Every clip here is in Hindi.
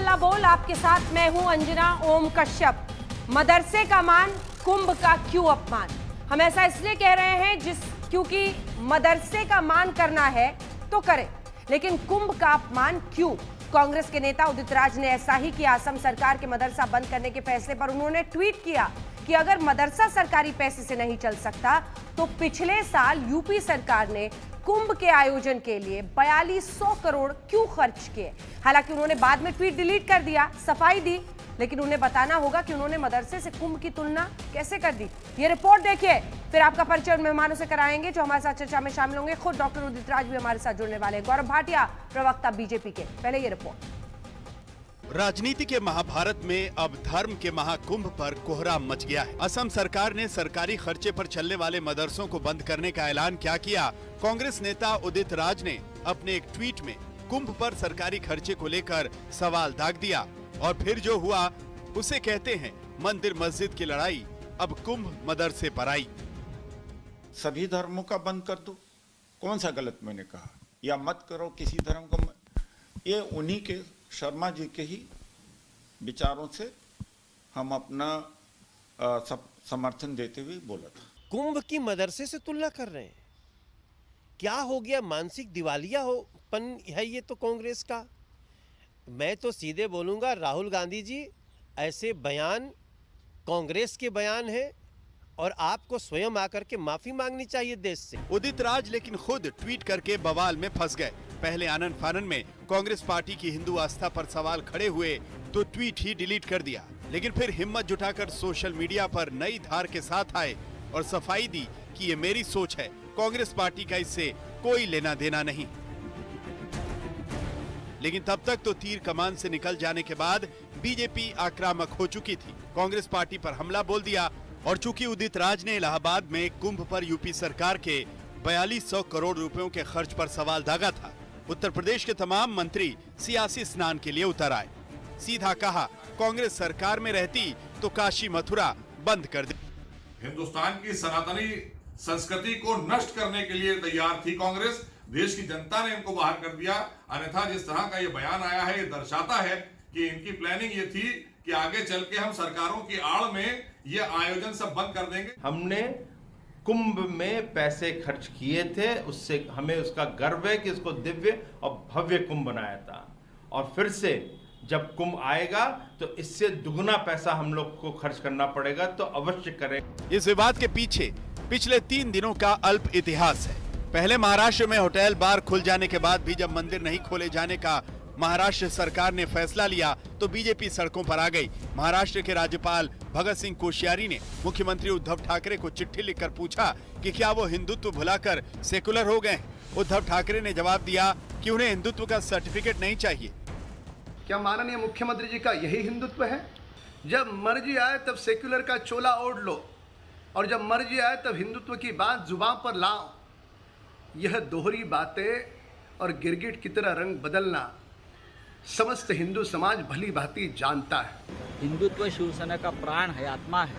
हल्ला बोल, आपके साथ मैं हूं अंजना ओम कश्यप। मदरसे का मान, कुंभ का क्यों अपमान? हम ऐसा इसलिए कह रहे हैं क्योंकि मदरसे का मान करना है तो करें, लेकिन कुंभ का अपमान क्यों? कांग्रेस के नेता उदित राज ने ऐसा ही किया। असम सरकार के मदरसा बंद करने के फैसले पर उन्होंने ट्वीट किया कि अगर मदरसा सरकारी पैसे से नहीं चल सकता तो पिछले साल यूपी सरकार ने कुंभ के आयोजन के लिए 4200 करोड़ क्यों खर्च किए। हालांकि उन्होंने बाद में ट्वीट डिलीट कर दिया, सफाई दी, लेकिन उन्हें बताना होगा कि उन्होंने मदरसे से कुंभ की तुलना कैसे कर दी। ये रिपोर्ट देखिए, फिर आपका परिचय उन मेहमानों से कराएंगे जो हमारे साथ चर्चा में शामिल होंगे। खुद डॉक्टर उदित राज भी हमारे साथ जुड़ने वाले हैं, गौरव भाटिया, प्रवक्ता बीजेपी के। पहले ये रिपोर्ट। राजनीति के महाभारत में अब धर्म के महाकुंभ पर कोहराम मच गया है। असम सरकार ने सरकारी खर्चे पर चलने वाले मदरसों को बंद करने का ऐलान क्या किया? कांग्रेस नेता उदित राज ने अपने एक ट्वीट में कुंभ पर सरकारी खर्चे को लेकर सवाल दाग दिया और फिर जो हुआ उसे कहते हैं मंदिर मस्जिद की लड़ाई। अब कुंभ मदरसे पर आई। सभी धर्मों का बंद कर दो, कौन सा गलत मैंने कहा? या मत करो किसी धर्म को। ये उन्हीं के शर्मा जी के ही विचारों से हम अपना समर्थन देते हुए बोला था। कुंभ की मदरसे से तुलना कर रहे हैं, क्या हो गया? मानसिक दिवालिया होपन है ये तो कांग्रेस का। मैं तो सीधे बोलूंगा, राहुल गांधी जी, ऐसे बयान कांग्रेस के बयान है और आपको स्वयं आकर के माफी मांगनी चाहिए देश से। उदित राज लेकिन खुद ट्वीट करके बवाल में फंस गए। पहले आनन फानन में कांग्रेस पार्टी की हिंदू आस्था पर सवाल खड़े हुए तो ट्वीट ही डिलीट कर दिया, लेकिन फिर हिम्मत जुटाकर सोशल मीडिया पर नई धार के साथ आए और सफाई दी कि ये मेरी सोच है, कांग्रेस पार्टी का इससे कोई लेना देना नहीं। लेकिन तब तक तो तीर कमान से निकल जाने के बाद बीजेपी आक्रामक हो चुकी थी। कांग्रेस पार्टी पर हमला बोल दिया और चूंकि उदित राज ने इलाहाबाद में कुंभ पर यूपी सरकार के 4200 करोड़ रुपयों के खर्च पर सवाल दागा था, उत्तर प्रदेश के तमाम मंत्री सियासी स्नान के लिए उतर आए। सीधा कहा, कांग्रेस सरकार में रहती तो काशी मथुरा बंद कर दे। हिंदुस्तान की सनातनी संस्कृति को नष्ट करने के लिए तैयार थी कांग्रेस। देश की जनता ने इनको बाहर कर दिया। अन्यथा जिस तरह का ये बयान आया है, ये दर्शाता है कि इनकी प्लानिंग ये थी कि आगे चल के हम सरकारों की आड़ में ये आयोजन सब बंद कर देंगे। हमने कुंभ में पैसे खर्च किए थे, उससे हमें उसका गर्व है कि इसको दिव्य और भव्य कुंभ बनाया था। और फिर से जब कुंभ आएगा तो इससे दुगना पैसा हम लोग को खर्च करना पड़ेगा, तो अवश्य करें। इस विवाद के पीछे पिछले 3 दिनों का अल्प इतिहास है। पहले महाराष्ट्र में होटल बार खुल जाने के बाद भी जब मंदिर नहीं खोले जाने का महाराष्ट्र सरकार ने फैसला लिया तो बीजेपी सड़कों पर आ गई। महाराष्ट्र के राज्यपाल भगत सिंह कोश्यारी ने मुख्यमंत्री उद्धव ठाकरे को चिट्ठी लिखकर पूछा कि क्या वो हिंदुत्व भुलाकर सेकुलर हो गए। उद्धव ठाकरे ने जवाब दिया कि उन्हें हिंदुत्व का सर्टिफिकेट नहीं चाहिए। क्या माननीय मुख्यमंत्री जी का यही हिंदुत्व है? जब मर्जी आए तब सेक्युलर का चोला ओढ़ लो और जब मर्जी आए तब हिंदुत्व की बात जुबान पर लाओ। यह दोहरी बातें और गिरगिट की तरह रंग बदलना समस्त हिंदू समाज भली भांति जानता है। हिंदुत्व शिवसेना का प्राण है, आत्मा है,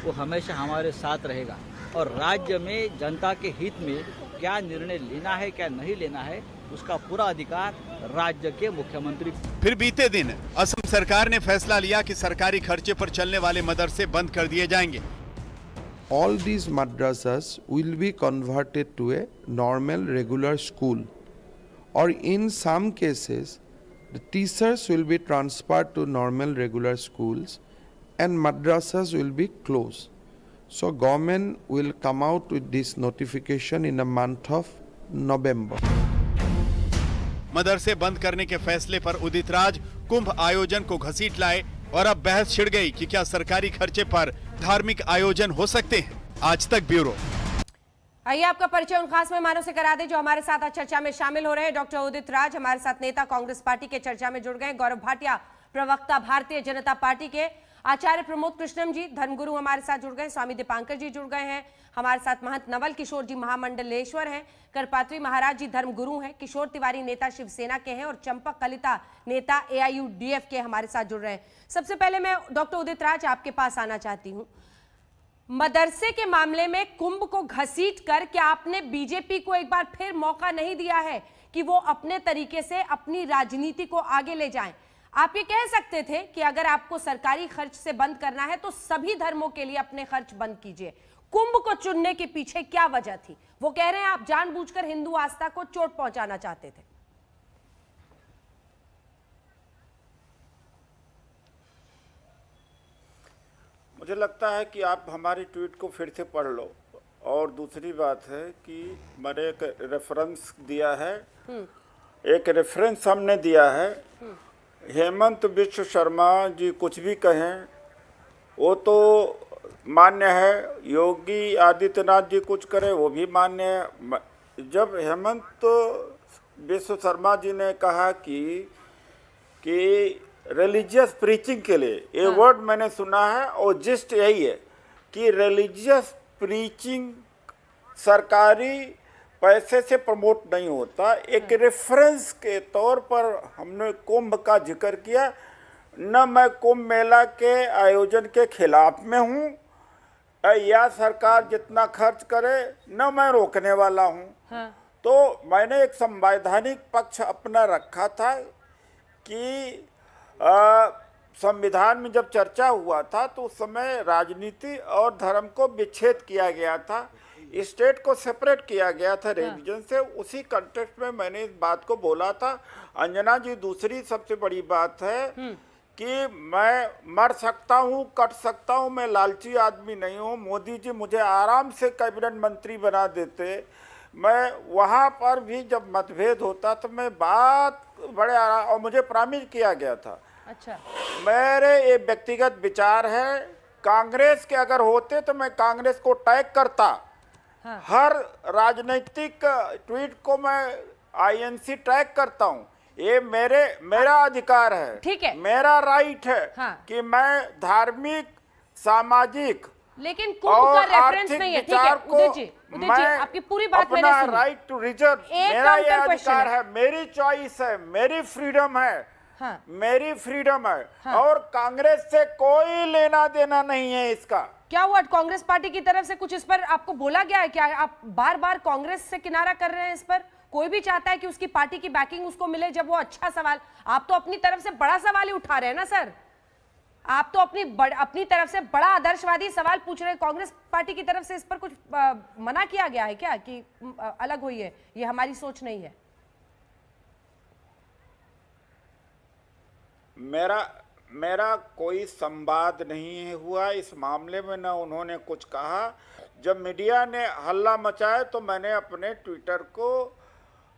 वो हमेशा हमारे साथ रहेगा और राज्य में जनता के हित में क्या निर्णय लेना है क्या नहीं लेना है उसका पूरा अधिकार राज्य के मुख्यमंत्री। फिर बीते दिन असम सरकार ने फैसला लिया कि सरकारी खर्चे पर चलने वाले मदरसे बंद कर दिए जाएंगे। All these madrasas will be converted to a normal regular school, or in some cases the teachers will be transferred to normal regular schools and madrasas will be closed. So government will come out with this notification in the month of November. मदरसे बंद करने के फैसले पर उदित राज कुंभ आयोजन को घसीट लाए और अब बहस छिड़ गई कि क्या सरकारी खर्चे पर धार्मिक आयोजन हो सकते हैं। आज तक ब्यूरो। आइए आपका परिचय उन खास मेहमानों से करा दे जो हमारे साथ आज चर्चा में शामिल हो रहे हैं। डॉक्टर उदित राज हमारे साथ नेता कांग्रेस पार्टी के चर्चा में जुड़ गए। गौरव भाटिया, प्रवक्ता भारतीय जनता पार्टी के। आचार्य प्रमोद कृष्णम जी, धर्मगुरु, हमारे साथ जुड़ गए। स्वामी दीपांकर जी जुड़ गए हैं हमारे साथ। महंत नवल किशोर जी महामंडलेश्वर हैं। करपात्री महाराज जी धर्मगुरु हैं। किशोर तिवारी नेता शिवसेना के हैं और चंपक कलिता नेता AIUDF के हमारे साथ जुड़ रहे हैं। सबसे पहले मैं डॉक्टर उदित राज आपके पास आना चाहती हूँ। मदरसे के मामले में कुंभ को घसीट कर क्या आपने बीजेपी को एक बार फिर मौका नहीं दिया है कि वो अपने तरीके से अपनी राजनीति को आगे ले जाएं? आप ये कह सकते थे कि अगर आपको सरकारी खर्च से बंद करना है तो सभी धर्मों के लिए अपने खर्च बंद कीजिए। कुंभ को चुनने के पीछे क्या वजह थी? वो कह रहे हैं आप जानबूझकर हिंदू आस्था को चोट पहुंचाना चाहते थे। मुझे लगता है कि आप हमारी ट्वीट को फिर से पढ़ लो। और दूसरी बात है कि मैंने एक रेफरेंस दिया है, एक रेफरेंस हमने दिया है। हेमंत बिश्व शर्मा जी कुछ भी कहें वो तो मान्य है, योगी आदित्यनाथ जी कुछ करें वो भी मान्य है। जब हेमंत बिश्व शर्मा जी ने कहा कि रिलीजियस प्रीचिंग के लिए, ये वर्ड मैंने सुना है और जिस्ट यही है कि रिलीजियस प्रीचिंग सरकारी पैसे से प्रमोट नहीं होता। एक रेफरेंस के तौर पर हमने कुंभ का जिक्र किया। न मैं कुंभ मेला के आयोजन के खिलाफ में हूँ या सरकार जितना खर्च करे न मैं रोकने वाला हूँ। तो मैंने एक संवैधानिक पक्ष अपना रखा था कि संविधान में जब चर्चा हुआ था तो उस समय राजनीति और धर्म को विच्छेद किया गया था, स्टेट को सेपरेट किया गया था रिलीजन से। उसी कंटेक्स्ट में मैंने इस बात को बोला था। अंजना जी, दूसरी सबसे बड़ी बात है कि मैं मर सकता हूँ, कट सकता हूँ, मैं लालची आदमी नहीं हूँ। मोदी जी मुझे आराम से कैबिनेट मंत्री बना देते। मैं वहाँ पर भी जब मतभेद होता तो मैं बात बड़े आराम, और मुझे प्रॉमिस किया गया था। अच्छा, मेरे ये व्यक्तिगत विचार है। कांग्रेस के अगर होते तो मैं कांग्रेस को टैग करता। हर राजनीतिक ट्वीट को मैं आईएनसी टैग करता हूँ। ये मेरा अधिकार है, ठीक है, मेरा राइट है कि मैं धार्मिक, सामाजिक लेकिन कुंभ का रेफरेंस नहीं है। ठीक है उदय जी, आपकी पूरी बात मैंने सुनी। राइट टू रिजर्व मेरा ये अधिकार है, मेरी चॉइस है, मेरी फ्रीडम है। मेरी फ्रीडम है। और कांग्रेस से कोई लेना देना नहीं है इसका। क्या हुआ, कांग्रेस पार्टी की तरफ से कुछ इस पर आपको बोला गया है? क्या आप बार बार कांग्रेस से किनारा कर रहे हैं इस पर? कोई भी चाहता है कि उसकी पार्टी की बैकिंग उसको मिले जब वो अच्छा सवाल, आप तो अपनी तरफ से बड़ा सवाल ही उठा रहे हैं ना सर। आप तो अपनी तरफ से बड़ा आदर्शवादी सवाल पूछ रहे हैं। कांग्रेस पार्टी की तरफ से इस पर कुछ मना किया गया है क्या कि अलग हुई है, ये हमारी सोच नहीं है? मेरा कोई संवाद नहीं हुआ इस मामले में, न उन्होंने कुछ कहा। जब मीडिया ने हल्ला मचाया तो मैंने अपने ट्विटर को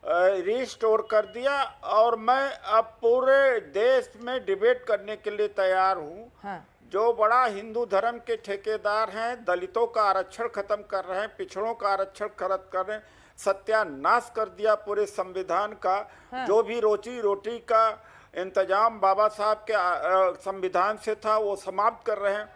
रीस्टोर कर दिया और मैं अब पूरे देश में डिबेट करने के लिए तैयार हूँ। जो बड़ा हिंदू धर्म के ठेकेदार हैं, दलितों का आरक्षण खत्म कर रहे हैं, पिछड़ों का आरक्षण खत्म कर रहे हैं, सत्यानाश कर दिया पूरे संविधान का। जो भी रोजी रोटी का इंतजाम बाबा साहब के संविधान से था वो समाप्त कर रहे हैं।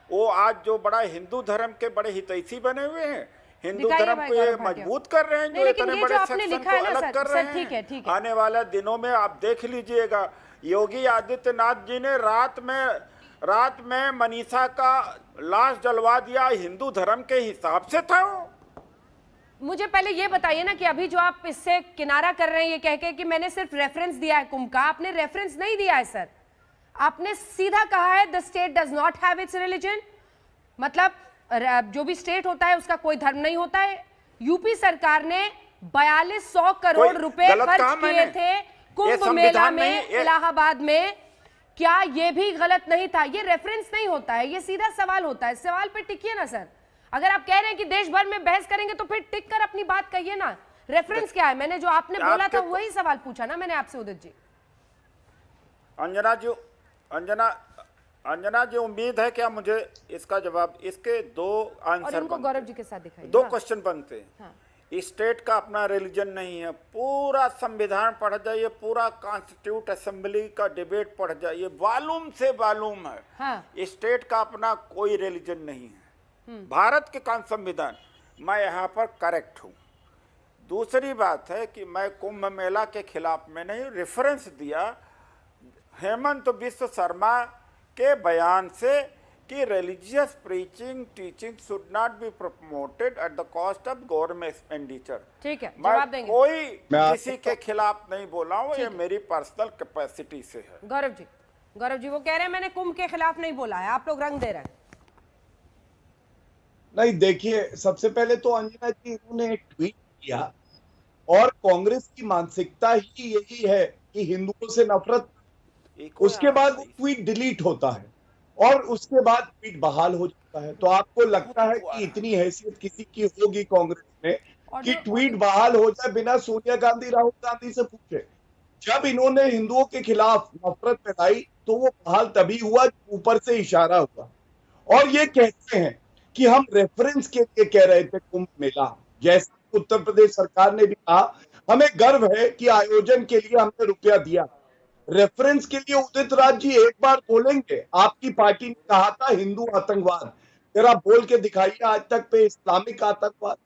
वो आज जो बड़ा हिंदू धर्म के बड़े हितैषी बने हुए हैं, हिंदू धर्म को ये मजबूत कर रहे हैं, जो इतने बड़े सेक्शन को अलग कर रहे हैं। आने वाले दिनों में आप देख लीजिएगा, योगी आदित्यनाथ जी ने रात में मनीषा का लाश जलवा दिया। हिंदू धर्म के हिसाब से था वो। मुझे पहले ये बताइए ना कि अभी जो आप इससे किनारा कर रहे हैं ये कह के कि मैंने सिर्फ रेफरेंस दिया है कुंभ का, आपने रेफरेंस नहीं दिया है सर। आपने सीधा कहा है the state does not have it's religion, मतलब जो भी स्टेट होता है उसका कोई धर्म नहीं होता है। यूपी सरकार ने 4200 करोड़ रुपए खर्च किए थे कुंभ मेला में इलाहाबाद में। क्या ये भी गलत नहीं था? ये रेफरेंस नहीं होता है, ये सीधा सवाल होता है। सवाल पे टिकिए ना सर। अगर आप कह रहे हैं कि देश भर में बहस करेंगे तो फिर टिक कर अपनी बात कहिए ना। रेफरेंस क्या है? मैंने जो आपने बोला था वही सवाल पूछा ना मैंने आपसे उदित जी। अंजना जी उम्मीद है क्या मुझे इसका जवाब, इसके दो आंसर, इनको गौरव जी के साथ दिखाइए। दो क्वेश्चन बनते हैं। स्टेट का अपना रिलीजन नहीं है। पूरा संविधान पढ़ जाइए, पूरा कॉन्स्टिट्यूट असेंबली का डिबेट पढ़ जाइए, मालूम से मालूम है स्टेट का अपना कोई रिलीजन नहीं है। भारत के संविधान, मैं यहाँ पर करेक्ट हूँ। दूसरी बात है कि मैं कुंभ मेला के खिलाफ में नहीं, रेफरेंस दिया हेमंत बिश्व शर्मा के बयान से कि religious preaching teaching should not be promoted at the cost of government expenditure. ठीक है, मैं जवाब देंगे। कोई किसी के खिलाफ नहीं बोला हूँ, ये मेरी पर्सनल कैपेसिटी से है। गौरव जी वो कह रहे हैं मैंने कुंभ के खिलाफ नहीं बोला है, आप लोग रंग दे रहे हैं। नहीं, देखिए, सबसे पहले तो अंजना जी इन्होंने एक ट्वीट किया और कांग्रेस की मानसिकता ही यही है कि हिंदुओं से नफरत, उसके बाद वो ट्वीट डिलीट होता है और उसके बाद ट्वीट बहाल हो जाता है। तो आपको लगता है कि इतनी हैसियत किसी की होगी कांग्रेस में कि ट्वीट बहाल हो जाए बिना सोनिया गांधी राहुल गांधी से पूछे? जब इन्होंने हिंदुओं के खिलाफ नफरत फैलाई तो वो बहाल तभी हुआ, ऊपर से इशारा हुआ। और ये कहते हैं कि हम रेफरेंस के लिए कह रहे थे कुंभ मेला, जैसे उत्तर प्रदेश सरकार ने भी कहा हमें गर्व है कि आयोजन के लिए हमने रुपया दिया। रेफरेंस के लिए उदित राज जी एक बार बोलेंगे, आपकी पार्टी ने कहा था हिंदू आतंकवाद, जरा बोल के दिखाइए आज तक पे इस्लामिक आतंकवाद।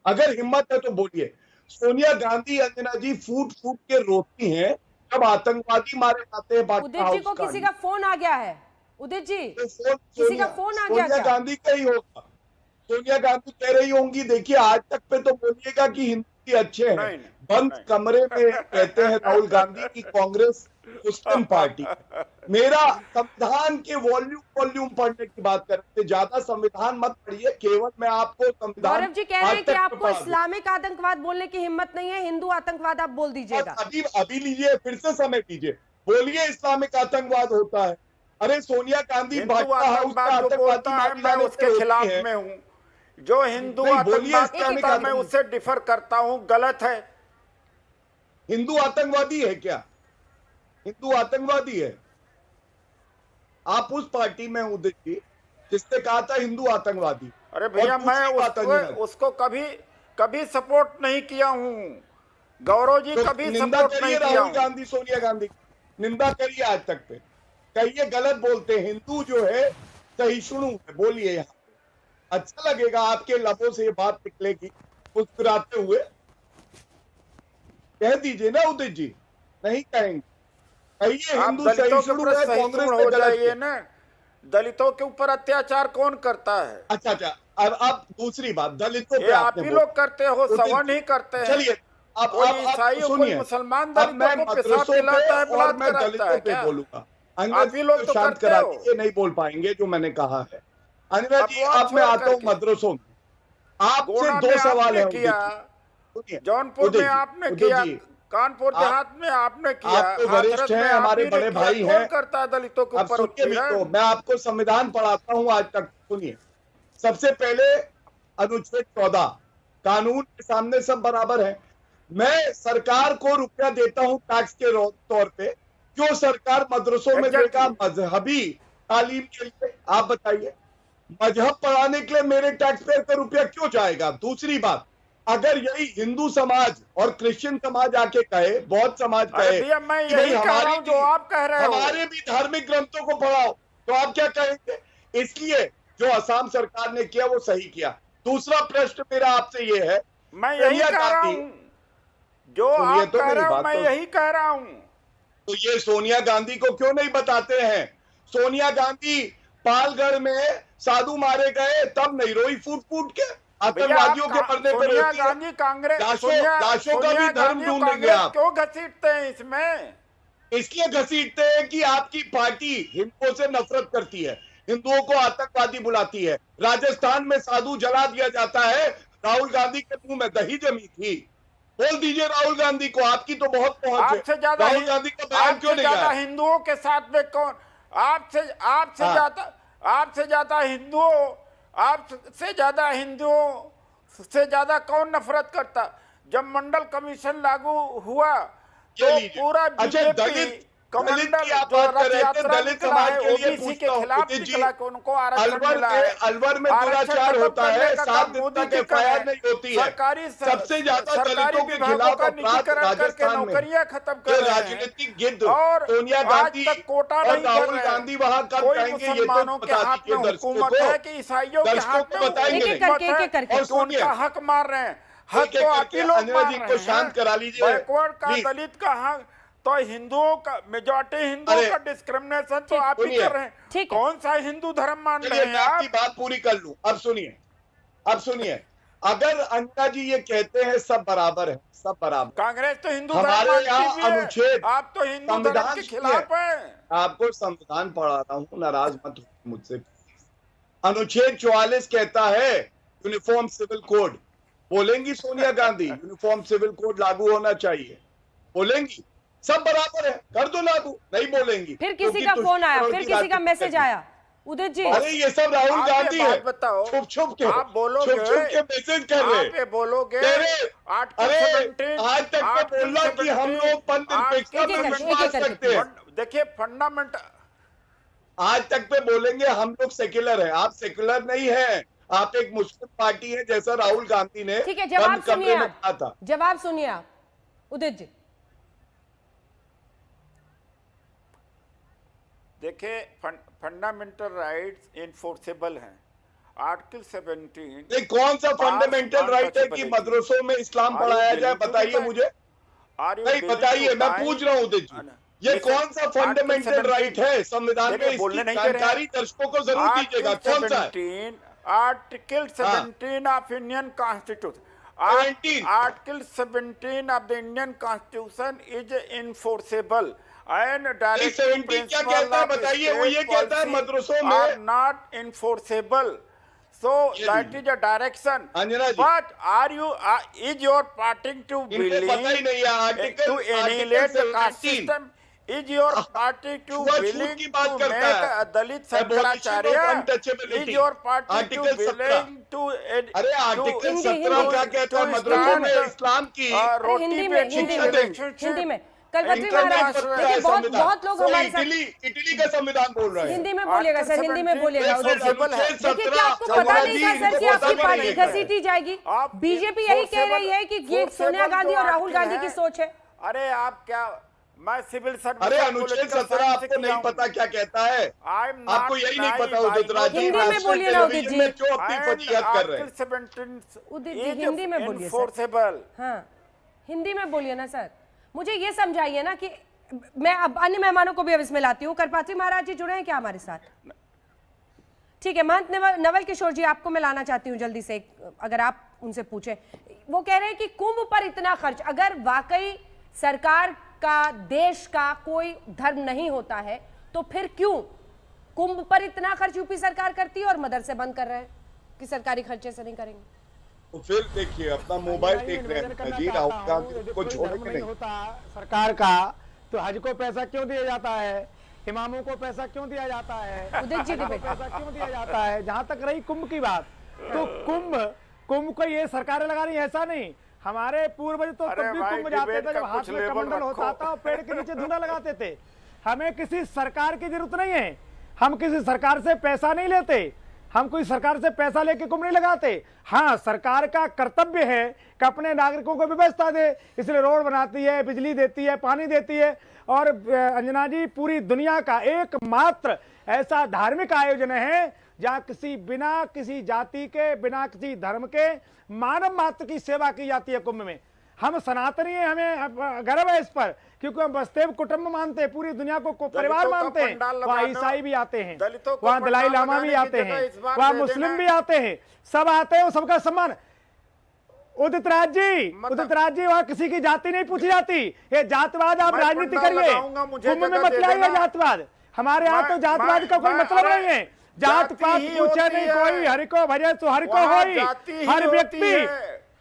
अगर हिम्मत है तो बोलिए। सोनिया गांधी अंजना जी फूट फूट के रोती हैं जब आतंकवादी मारे जाते हैं। उदित जी को किसी का फोन आ गया है, उदित जी किसी का फोन आ गया? सोनिया गांधी का ही होगा, सोनिया गांधी कह रही होंगी देखिए आज तक पे तो बोलिएगा कि हिंदू अच्छे हैं। बंद कमरे में कहते हैं राहुल गांधी की कांग्रेस मुस्लिम पार्टी। मेरा संविधान के वॉल्यूम पढ़ने की बात करते, ज्यादा संविधान मत पढ़िए, केवल मैं आपको संविधान। गौरव जी कह रहे हैं कि आपको इस्लामिक आतंकवाद बोलने की हिम्मत नहीं है, हिंदू आतंकवाद आप बोल दीजिएगा। अभी लीजिए, फिर से समय दीजिए, बोलिए इस्लामिक आतंकवाद होता है। अरे सोनिया गांधी मैं उसके खिलाफ में हूँ। जो हिंदू आतंकवाद मैं उससे डिफर करता हूँ, गलत है। हिंदू आतंकवादी है क्या? हिंदू आतंकवादी है? आप उस पार्टी में हूं देखिए जिसने कहा था हिंदू आतंकवादी। अरे भैया मैं उसको कभी सपोर्ट नहीं किया हूं। गौरव जी तो कभी सपोर्ट नहीं किया। राहुल गांधी सोनिया गांधी निंदा करिए आज तक पे, कहिए गलत बोलते हैं। हिंदू जो है सहिष्णु है, बोलिए यहाँ, अच्छा लगेगा आपके लबों से ये बात निकलेगी मुस्कुराते हुए। कह दीजिए ना उदित जी, नहीं कहेंगे, कहिए हिंदू सहिष्णु है, कांग्रेस में गलत है ना। दलितों के ऊपर अत्याचार कौन करता है? अच्छा, अब दूसरी बात, दलितों पे आप ही लोग करते हो, सवन ही करते हैं। चलिए अब ईसाई कोई मुसलमान दलितों को पेशाब दिलाता है, बलात्कार करता है क्या? बोलूंगा आप ही लोग तो शांत करा दीजिए, नहीं बोल पाएंगे जो मैंने कहा है। अनिता जी अब मैं आता हूँ मदरसों में, आपसे दो सवाल है। जौनपुर में आपने किया, कानपुर देहात में आपने किया, आप तो वरिष्ठ हैं, हमारे बड़े भाई हैं, करता है दलितों के ऊपर। तो मैं आपको संविधान पढ़ाता हूँ आज तक, सुनिए। सबसे पहले अनुच्छेद 14, कानून के सामने सब बराबर है। मैं सरकार को रुपया देता हूँ टैक्स के तौर पे, क्यों सरकार मदरसों में देगा मजहबी तालीम के लिए? आप बताइए, मजहब पढ़ाने के लिए मेरे टैक्स पेयर का रुपया क्यों जाएगा? दूसरी बात, अगर यही हिंदू समाज और क्रिश्चियन समाज आके कहे, बौद्ध समाज कहे कि भाई हमारे भी धार्मिक ग्रंथों को पढ़ाओ, तो आप क्या कहेंगे? इसलिए जो असम सरकार ने किया वो सही किया। दूसरा प्रश्न मेरा आपसे ये है, मैं यही कह रहा हूं, जो आप कह रहे हो मैं यही कह रहा हूं। तो ये सोनिया गांधी को क्यों नहीं बताते हैं? सोनिया गांधी पालगढ़ में साधु मारे गए तब नहीं रोई फूट फूट के? आतंकवादियों के पर्दे पर सोनिया गांधी कांग्रेस लाशों का भी धर्म ढूंढेंगे आप? क्यों घसीटते हैं इसमें? इसलिए घसीटते हैं कि आपकी पार्टी हिंदुओं से नफरत करती है, हिंदुओं को आतंकवादी बुलाती है। राजस्थान में साधु जला दिया जाता है, राहुल गांधी के मुंह में दही जमी थी। बोल दीजिए राहुल गांधी को, आपकी तो बहुत पहुंच है। राहुल गांधी का बयान क्यों नहीं आया? हिंदुओं के साथ में कौन आपसे ज्यादा कौन नफरत करता? जब मंडल कमीशन लागू हुआ तो पूरा बीजेपी कमांडर जो रथ यात्रा निकला है ओबीसी के खिलाफ निकला कि उनको आरक्षण मिला है। अलवर में दुराचार होता है, 7 दिन तक एफआईआर नहीं होती है। सबसे ज्यादा दलितों के खिलाफ अपराध राजस्थान में नौकरियां खत्म कर रहे हैं। राजनीतिक गिद्ध सोनिया गांधी और राहुल गांधी वहां कब जाएंगे ये तो बता दीजिए दर्शकों को। ईसाइयों के हाथ में बताएंगे और उनका हक मार रहे हैं। हक तो आप ही लोग मार रहे हैं। शांत करा लीजिए। बैकवर्ड का, दलित का हक तो हिंदुओं का मेजॉरिटी हिंदुओं अरे, का डिस्क्रिमिनेशन तो आप ही सुनिए, कर रहे हैं। ठीक है। कौन सा हिंदू धर्म मान रहे चलिए हैं मैं आपकी आप? बात पूरी कर लूं। अब सुनिए, अगर अंजना जी ये कहते हैं सब बराबर है, सब बराबर, कांग्रेस तो हिंदू धर्म हमारे मानती यहाँ भी है। अनुच्छेद आप तो हिंदू धर्म संविधान के सुनिए, खिलाफ हैं। आपको संविधान पढ़ा रहा हूं, नाराज मत हो मुझसे। अनुच्छेद 44 कहता है यूनिफॉर्म सिविल कोड। बोलेंगी Sonia Gandhi uniform civil code लागू होना चाहिए? बोलेंगी सब बराबर है, कर दो लागू? नहीं बोलेंगी। फिर किसी क्योंकि का फोन आया, दुष्कर्म फिर की किसी का राजनीति मैसेज करनी। आया, उदित जी। अरे ये सब राहुल आप गांधी ये है, बात बताओ, छुप के आप बोलोगे, छुप के मैसेज कर रहे आप ये बोलोगे कह रहे, आर्टिकल अरे 17, आज तक तो आर्टिकल बोला कि हम 17, लोग पंथ एक-एक करके, विश्वास एक-एक करके। रखते हैं। देखिए फंडामेंटल, आज तक पे बोलेंगे हम लोग सेक्युलर है। आप सेक्युलर नहीं है, आप एक मुस्लिम पार्टी है, जैसा राहुल गांधी ने ठीक है, जवाब बंद सुनिए कमरे में आप, कहा था। जवाब सुनिए आप, उदित जी। देखिए फंडामेंटल राइट्स इनफोर्सेबल हैं। आर्टिकल 17 नहीं, कौन सा फंडामेंटल राइट है कि untouchability। मदरसों में इस्लाम पढ़ाया जाए? बताइए मुझे। नहीं बताइए, मैं पूछ रहा हूँ उदित जी, ये कौन सा फंडामेंटल राइट है संविधान में? इसकी जानकारी दर्शकों को जरूर दीजिएगा, कौन सा है? Article 17 of Indian constitution, 17 article 17 of the Indian constitution is enforceable and direct 17 क्या कहता है बताइए? वो ये कहता है मदरसों में are not enforceable, so that is a direction. Anjana ji, But are you is your party to इनको believe पता ही नहीं है article to annihilate the caste system? Is your party to छुआछूत willing की बात to करता make है। a Dalit Abolition of Shankaracharya? untouchability। Is your party to article 17। willing to अरे आर्टिकल हिंदी- 17 क्या कहता है? मदरसों में इस्लाम की अरे हिंदी में, हिंदी में, हिंदी में। कलपति महाराज, देखिए बहुत लोग हमारे साथ इटली का संविधान बोल रहे हैं। हिंदी में बोलिएगा सर, हिंदी में बोलिएगा उदित जी। अनुच्छेद देखिए क्या आपको 17 पता नहीं था सर कि आपकी इनको पार्टी पता भी घसीटी जाएगी? आप बीजेपी यही कह रही है कि ये सोनिया गांधी और राहुल गांधी की सोच है। अरे आप क्या, मैं सिविल सर्विस, अरे अनुच्छेद 17 आपको नहीं पता क्या कहता है? आपको यही नहीं पता उदित राज जी? हिंदी में बोलिए ना उदित जी। में क्यों अपनी फजीहत कर रहे हैं? उदित जी हिंदी में बोलिए सर। हाँ हिंदी में बोलिए ना सर। मुझे ये समझाइए ना कि मैं अब अन्य मेहमानों को भी अब इसमें लाती हूँ। करपात्री महाराज जी जुड़े हैं क्या हमारे साथ? ठीक है, महंत नवल किशोर जी आपको मैं लाना चाहती हूँ जल्दी से, अगर आप उनसे पूछें। वो कह रहे हैं कि कुंभ पर इतना खर्च, अगर वाकई सरकार का, देश का कोई धर्म नहीं होता है तो फिर क्यों कुंभ पर इतना खर्च यूपी सरकार करती है और मदरसे बंद कर रहे हैं कि सरकारी खर्चे से नहीं करेंगे? तो फिर देखिए अपना मोबाइल देख रहे हैं जी, राहुल गांधी को छोड़ेंगे नहीं। होता सरकार का तो हज को पैसा क्यों दिया जाता है? इमामों को पैसा क्यों दिया जाता है? उदित जी की बेटी। पैसा क्यों दिया जाता है? जहाँ तक रही कुंभ की बात, तो कुंभ को ये सरकारें लगा रही, ऐसा नहीं। हमारे पूर्वज तो तब भी कुंभ जाते थे जब हाथ में कमंडल होता था और पेड़ के नीचे धुना लगाते थे। हमें किसी सरकार की जरूरत नहीं है, हम किसी सरकार से पैसा नहीं लेते, हम कोई सरकार से पैसा लेके कुंभ नहीं लगाते। हाँ, सरकार का कर्तव्य है कि अपने नागरिकों को व्यवस्था दे, इसलिए रोड बनाती है, बिजली देती है, पानी देती है। और अंजना जी, पूरी दुनिया का एकमात्र ऐसा धार्मिक आयोजन है जहाँ बिना किसी जाति के, बिना किसी धर्म के मानव मात्र की सेवा की जाती है कुंभ में। हम सनातनी हैं, हमें गर्व है इस पर, क्योंकि हम वसुदेव कुटुंब मानते हैं, पूरी दुनिया को परिवार मानते हैं। वहाँ ईसाई भी आते हैं, वहाँ दलाई लामा भी आते हैं, वहाँ मुस्लिम भी आते हैं, सब आते हैं, सबका सम्मान। उदित राज जी, वहाँ किसी की जाति नहीं पूछी जाती। ये जातवाद आप राजनीति करिए, कुंभ में मत लाइए जातवाद। हमारे यहाँ तो जातवाद का कोई मतलब नहीं है। जात पात पूछे नहीं कोई, हरि को भजे तो हरि को होई।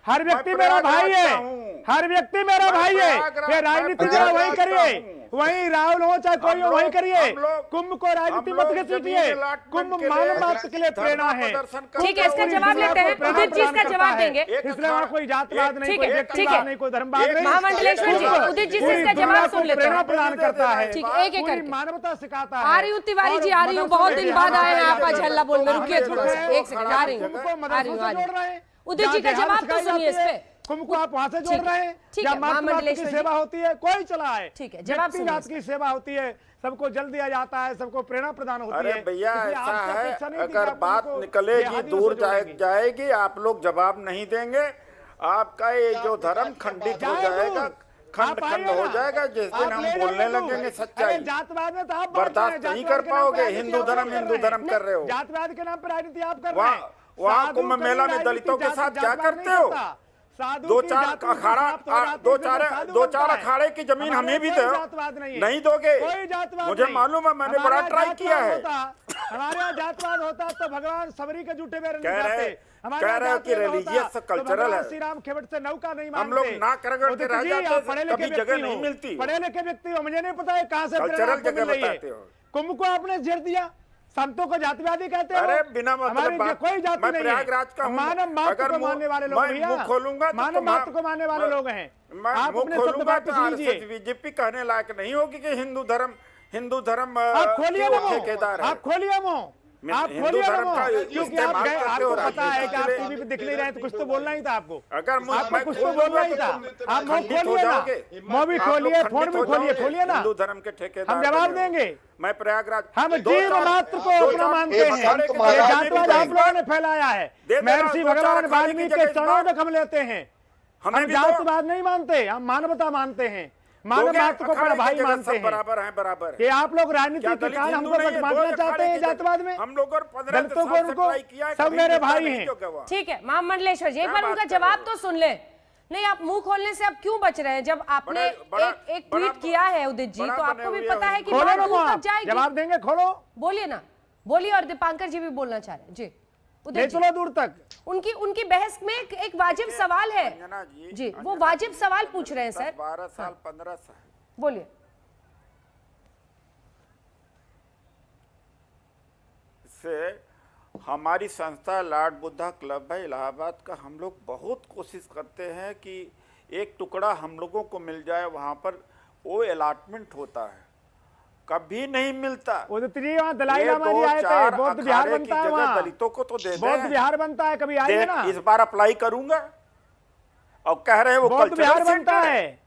हर व्यक्ति मेरा भाई है, हर व्यक्ति मेरा भाई है। ये राजनीति जो वही करिए, वही राहुल हो चाहे कोई हो, वही करिए। कुंभ को राजनीति मत घसीटिए, कुंभ मानव मात्र के लिए प्रेरणा है। ठीक है, इसका जवाब लेते हैं, उदित जी इसका जवाब देंगे। इसलिए वहाँ कोई जातवाद नहीं, कोई व्यक्तिवाद नहीं, कोई धर्मवाद नहीं। महामंडलेश्वर जी, उदित जी से इसका जवाब सुन लेते हैं। प्रेरणा प्रदान करता है, ठीक, एक एक करके मानवता सिखाता है। आ रही हूँ तिवारी जी, आ रही हूँ, बहुत दिन बाद आए हैं आप आज हल्ला बोल में। रुकिए थोड़ा सा, एक सेकंड, आ रही हूँ। उदित जी का जवाब तो सुनिए इस पे। कुंभ को आप वहां से जोड़ रहे हैं, या मातृ की सेवा होती है, कोई चला है। ठीक है, जवाब सुनिए। जात की सेवा होती है, सबको जल दिया जाता है, सबको प्रेरणा प्रदान होती है। अरे भैया ऐसा है, अगर बात निकलेगी दूर जाएगी, आप लोग जवाब नहीं देंगे, आपका ये जो धर्म खंडित हो जाएगा। खंड खंड हो जाएगा जिस दिन हम बोलने लगेंगे सच्चाई। जातवाद में तो आप बर्दाश्त नहीं कर पाओगे। हिंदू धर्म कर रहे हो। जातवाद के नाम पर राजनीति आप कर रहे हैं। वहाँ कुंभ मेला में दलितों के साथ क्या करते हो? दो चार अखाड़े की जमीन हमें भी दो। नहीं दोगे? मुझे मालूम है, मैंने बड़ा ट्राई किया है। हमारे यहाँ जातवाद होता तो भगवान सबरी के झूठे बेर कह रहे हो कि रिलीजियस कल्चरल है। श्री राम खेवट से नौका नहीं मानते। हम लोग ना करगड़ के रह जाते, कभी जगह नहीं मिलती। पढ़े लिखे व्यक्ति हो, मुझे नहीं पता है कहाँ से कल्चरल जगह बताते हो। कुंभ को आपने झेड़ दिया, संतों को जातिवादी कहते हो। अरे बिना मतलब बात, कोई जाति नहीं है। प्रयागराज का हूं। मानव मात्र को मानने वाले लोग भैया, मुंह खोलूंगा तो मानव मात्र को मानने वाले लोग हैं। आप मुंह खोलूंगा तो आरएसएस बीजेपी कहने लायक नहीं होगी कि हिंदू धर्म आप खोलिए ना, ठेकेदार है। आप खोलिए मुंह, आप खोलिए ना, क्योंकि आप गए, आपको पता है कि आप टीवी पे दिख नहीं रहे तो कुछ तो बोलना ही था आपको। अगर आपको कुछ तो बोलना ही था। आप मुंह खोलिए ना, मुंह भी खोलिए, फोन भी खोलिए ना, हिंदू धर्म के ठेकेदार हम जवाब देंगे। मैं प्रयागराज हम जीव मात्र को अपना मानते हैं। जातवाद आप लोगों ने फैलाया है। महर्षि भगवान वाल्मीकि के चरणों तक हम लेते हैं। हम जातवाद नहीं मानते, हम मानवता मानते हैं। मानव मात्र को बड़ा भाई मानते हैं। बराबर कि आप लोग राजनीति के कारण हमको बस बांटना चाहते हैं जातवाद में। हम लोग और दलितों को उनको सब मेरे भाई हैं। ठीक है महामंडलेश्वर जी, एक बार उनका जवाब तो सुन ले। नहीं, आप मुंह खोलने से अब क्यों बच रहे हैं? जब आपने एक ट्वीट किया है उदित जी, तो आपको भी पता है कि जवाब देंगे। खोलो, बोलिए ना, बोलिए। और दीपांकर जी भी बोलना चाह रहे हैं जी। ले चलो दूर तक। उनकी बहस में एक वाजिब सवाल है जी, वो वाजिब सवाल पूछ रहे हैं सर। 12 साल 15 साल बोलिए। से हमारी संस्था लॉर्ड बुद्धा क्लब है इलाहाबाद का, हम लोग बहुत कोशिश करते हैं कि एक टुकड़ा हम लोगों को मिल जाए। वहाँ पर वो अलॉटमेंट होता है, कभी नहीं मिलता। वहाँ दलाई लामा जी आए थे, बौद्ध विहार बनता है वहाँ। दलितों को तो दे बौद्ध विहार बनता है, कभी आइए ना। इस बार अप्लाई करूंगा और कह रहे हैं वो बौद्ध विहार बनता है।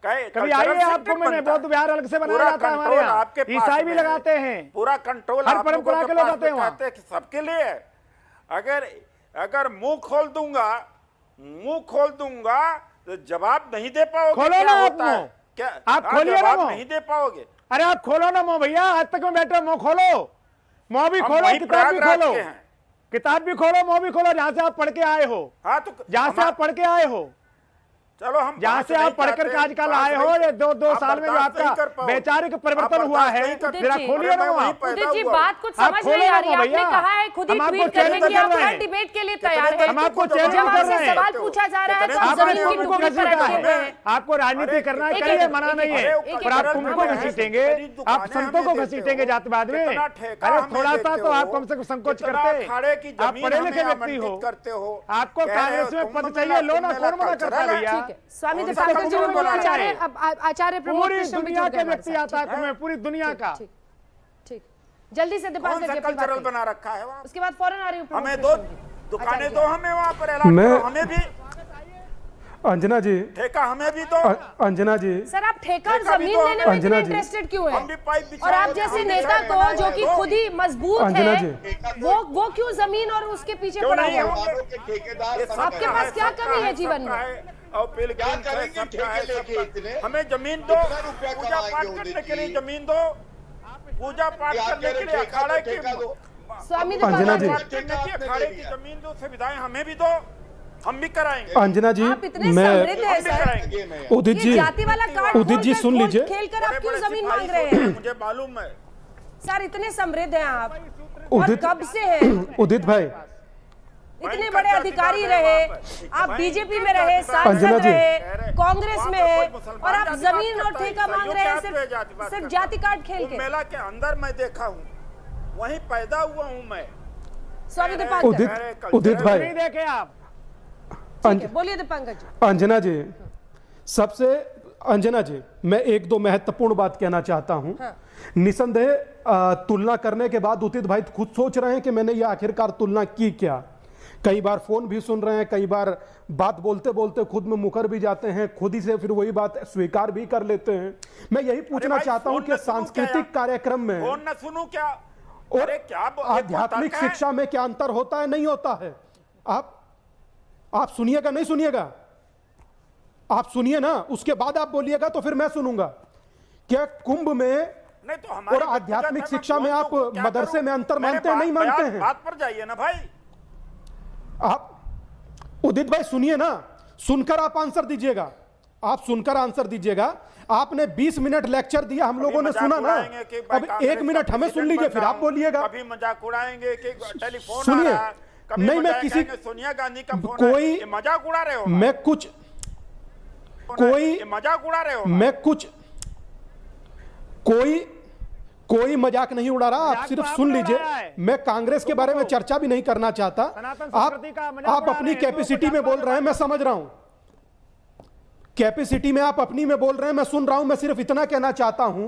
कभी आइए, आपको मैंने बौद्ध विहार अलग से बनाया जाता है हमारे यहाँ। ईसाई भी लगाते हैं, पूरा कंट्रोल हर परंपरा के लोग आते हैं वहाँ। सबके लिए अगर मुंह खोल दूंगा तो जवाब नहीं दे पाओगे। खोलो ना आप मुंह, क्या आप खोलिए ना मुंह। नहीं दे पाओगे। अरे आप खोलो ना मुंह भैया, आज तक में बैठे, मुंह खोलो, मुंह भी खोलो, किताब भी खोलो, किताब भी खोलो, मुंह भी खोलो, जहाँ से आप पढ़ के आए हो। हाँ, तो जहाँ से आप पढ़ के आए हो, चलो हम जहाँ से आप पढ़कर के आजकल आए हो, ये दो साल में जो आपका वैचारिक परिवर्तन हुआ है, जरा खोलिए ना वहाँ। उदित जी, बात कुछ समझ नहीं आ रही। आपने कहा है खुद ही ट्वीट करने की आप हर डिबेट के लिए तैयार हैं। हम आपको चैलेंज जब कर रहे आपसे हैं, सवाल पूछा जा रहा है तो आप जमीन की भूमि पर अटके हुए हैं। आपको राजनीति करना है, करिए, मना नहीं है, पर आप कुंभ को घसीटेंगे, आप संतों को घसीटेंगे जातिवाद में। अरे थोड़ा सा तो आप कम से कम संकोच करते। आप पढ़े लिखे व्यक्ति हो, आपको कांग्रेस में पद चाहिए, लो ना, कौन मना करता है भैया? स्वामी दीपांकर जी आचार्य प्रमोद पूरी दुनिया के व्यक्ति आता है, पूरी दुनिया का। ठीक, जल्दी से दीपांकर जी कल्चरल बना रखा है। उसके बाद फौरन आ रही हूँ। हमें 2 दुकानें दो, हमें वहाँ पर हमें भी अंजना जी ठेका, हमें भी दो। अंजना जी सर, आप ठेका और जमीन लेने में इतने इंटरेस्टेड क्यों हैं? और आप जैसे नेता को जो कि खुद ही मजबूत है, वो क्यों जमीन और उसके पीछे पड़ा हुआ है? आपके पास क्या कमी है जीवन में? और हमें जमीन दो, पूजा पाठ करने के लिए जमीन दो, पूजा पाठ करने के लिए अखाड़े की स्वामी अखाड़े की जमीन दो, सुविधाएं हमें भी दो, हम भी कराएंगे। अंजना जी, आप इतने समृद्ध हैं सर, उदित जी, जाति वाला कार्ड उदित जी सुन लीजिए, खेलकर आप क्यों जमीन मांग रहे हैं? मुझे मालूम है सर, इतने समृद्ध हैं आप, और कब से हैं? उदित भाई, इतने बड़े अधिकारी रहे, आप बीजेपी में रहे, सांसद रहे, कांग्रेस में है, और आप जमीन और ठेका मांग रहे हैं सिर्फ जाति कार्ड खेल के। मेला के अंदर मैं देखा हूँ, वहीं पैदा हुआ हूँ मैं। स्वामी दीपांकर, उदित भाई नहीं देखे आप? बोलिए दीपांकर जी। अंजना जी, सबसे अंजना जी, मैं 1-2 महत्वपूर्ण बात कहना चाहता हूं। हाँ। निसंदेह तुलना करने के बाद उदित भाई खुद सोच रहे हैं कि मैंने ये आखिरकार तुलना की क्या। कई बार फोन भी सुन रहे हैं, कई बार बात बोलते बोलते खुद में मुकर भी जाते हैं, खुद ही से फिर वही बात स्वीकार भी कर लेते हैं। मैं यही पूछना चाहता हूं कि सांस्कृतिक कार्यक्रम में फोन न सुनूं क्या और आध्यात्मिक शिक्षा में क्या अंतर होता है, नहीं होता है? आप सुनिएगा, नहीं सुनिएगा? आप सुनिए ना, उसके बाद आप बोलिएगा तो फिर मैं सुनूंगा। क्या कुंभ में नहीं तो हमारी और आध्यात्मिक शिक्षा में आप तो क्या मदरसे करूं? में अंतर मैंने मानते हैं नहीं मानते हैं? बात पर जाइए ना भाई। आप उदित भाई सुनिए ना, सुनकर आप आंसर दीजिएगा, आप सुनकर आंसर दीजिएगा। आपने 20 मिनट लेक्चर दिया, हम लोगों ने सुना ना, अब 1 मिनट हमें सुन लीजिए फिर आप बोलिएगा। कभी मजाक उड़ाएंगे कि टेलीफोन सुनिए, आ रहा है, कभी नहीं मैं मजाक किसी कहेंगे सोनिया गांधी का फोन कोई है, ये मजाक उड़ा रहे हो? मैं कुछ कोई मजाक उड़ा रहे हो? मैं कुछ कोई मजाक नहीं उड़ा रहा, आप सिर्फ सुन लीजिए। मैं कांग्रेस के बारे में चर्चा भी नहीं करना चाहता। आप अपनी कैपेसिटी में बोल रहे हैं, मैं समझ रहा हूं, कैपेसिटी में आप अपनी में बोल रहे हैं, मैं सुन रहा हूं। मैं सिर्फ इतना कहना चाहता हूं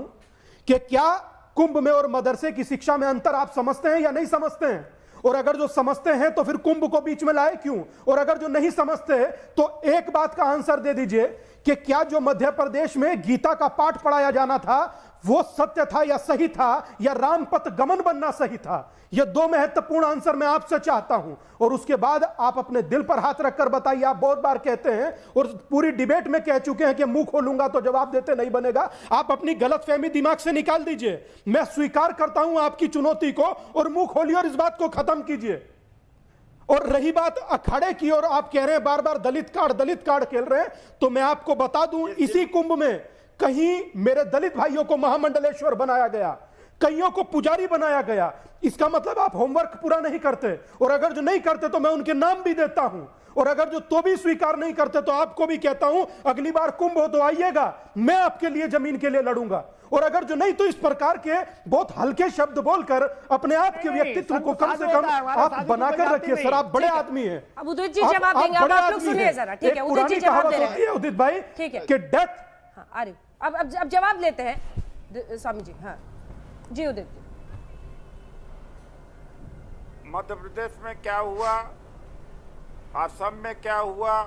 कि क्या कुंभ में और मदरसे की शिक्षा में अंतर आप समझते हैं या नहीं समझते हैं? और अगर जो समझते हैं तो फिर कुंभ को बीच में लाए क्यों? और अगर जो नहीं समझते तो एक बात का आंसर दे दीजिए कि क्या जो मध्य प्रदेश में गीता का पाठ पढ़ाया जाना था वो सत्य था या सही था, या रामपथ गमन बनना सही था? ये दो महत्वपूर्ण आंसर मैं आपसे चाहता हूं, और उसके बाद आप अपने दिल पर हाथ रखकर बताइए। आप बहुत बार कहते हैं और पूरी डिबेट में कह चुके हैं कि मुंह खोलूंगा तो जवाब देते नहीं बनेगा। आप अपनी गलतफहमी दिमाग से निकाल दीजिए। मैं स्वीकार करता हूं आपकी चुनौती को, और मुंह खोलिए और इस बात को खत्म कीजिए। और रही बात अखाड़े की, और आप कह रहे हैं बार बार दलित कार्ड खेल रहे हैं, तो मैं आपको बता दूं, इसी कुंभ में कहीं मेरे दलित भाइयों को महामंडलेश्वर बनाया गया, कईयों को पुजारी बनाया गया। इसका मतलब आप होमवर्क पूरा नहीं करते, और अगर जो नहीं करते तो मैं उनके नाम भी देता हूं, और अगर जो तो भी स्वीकार नहीं करते तो आपको भी कहता हूं अगली बार कुंभ हो तो आइएगा, मैं आपके लिए जमीन के लिए लड़ूंगा। और अगर जो नहीं तो इस प्रकार के बहुत हल्के शब्द बोलकर अपने आप के व्यक्तित्व को कम से कम आप बनाकर रखिए। सर आप बड़े आदमी हैं। अब उदित जी जवाब देंगे, आप लोग सुनिए जरा, ठीक है? उदित जी जवाब दे रहे हैं, उदित भाई, ठीक है कि डेथ। हाँ आ रही, अब जवाब लेते हैं स्वामी जी। हाँ जी उदित जी। मध्य प्रदेश में क्या हुआ, असम में क्या हुआ,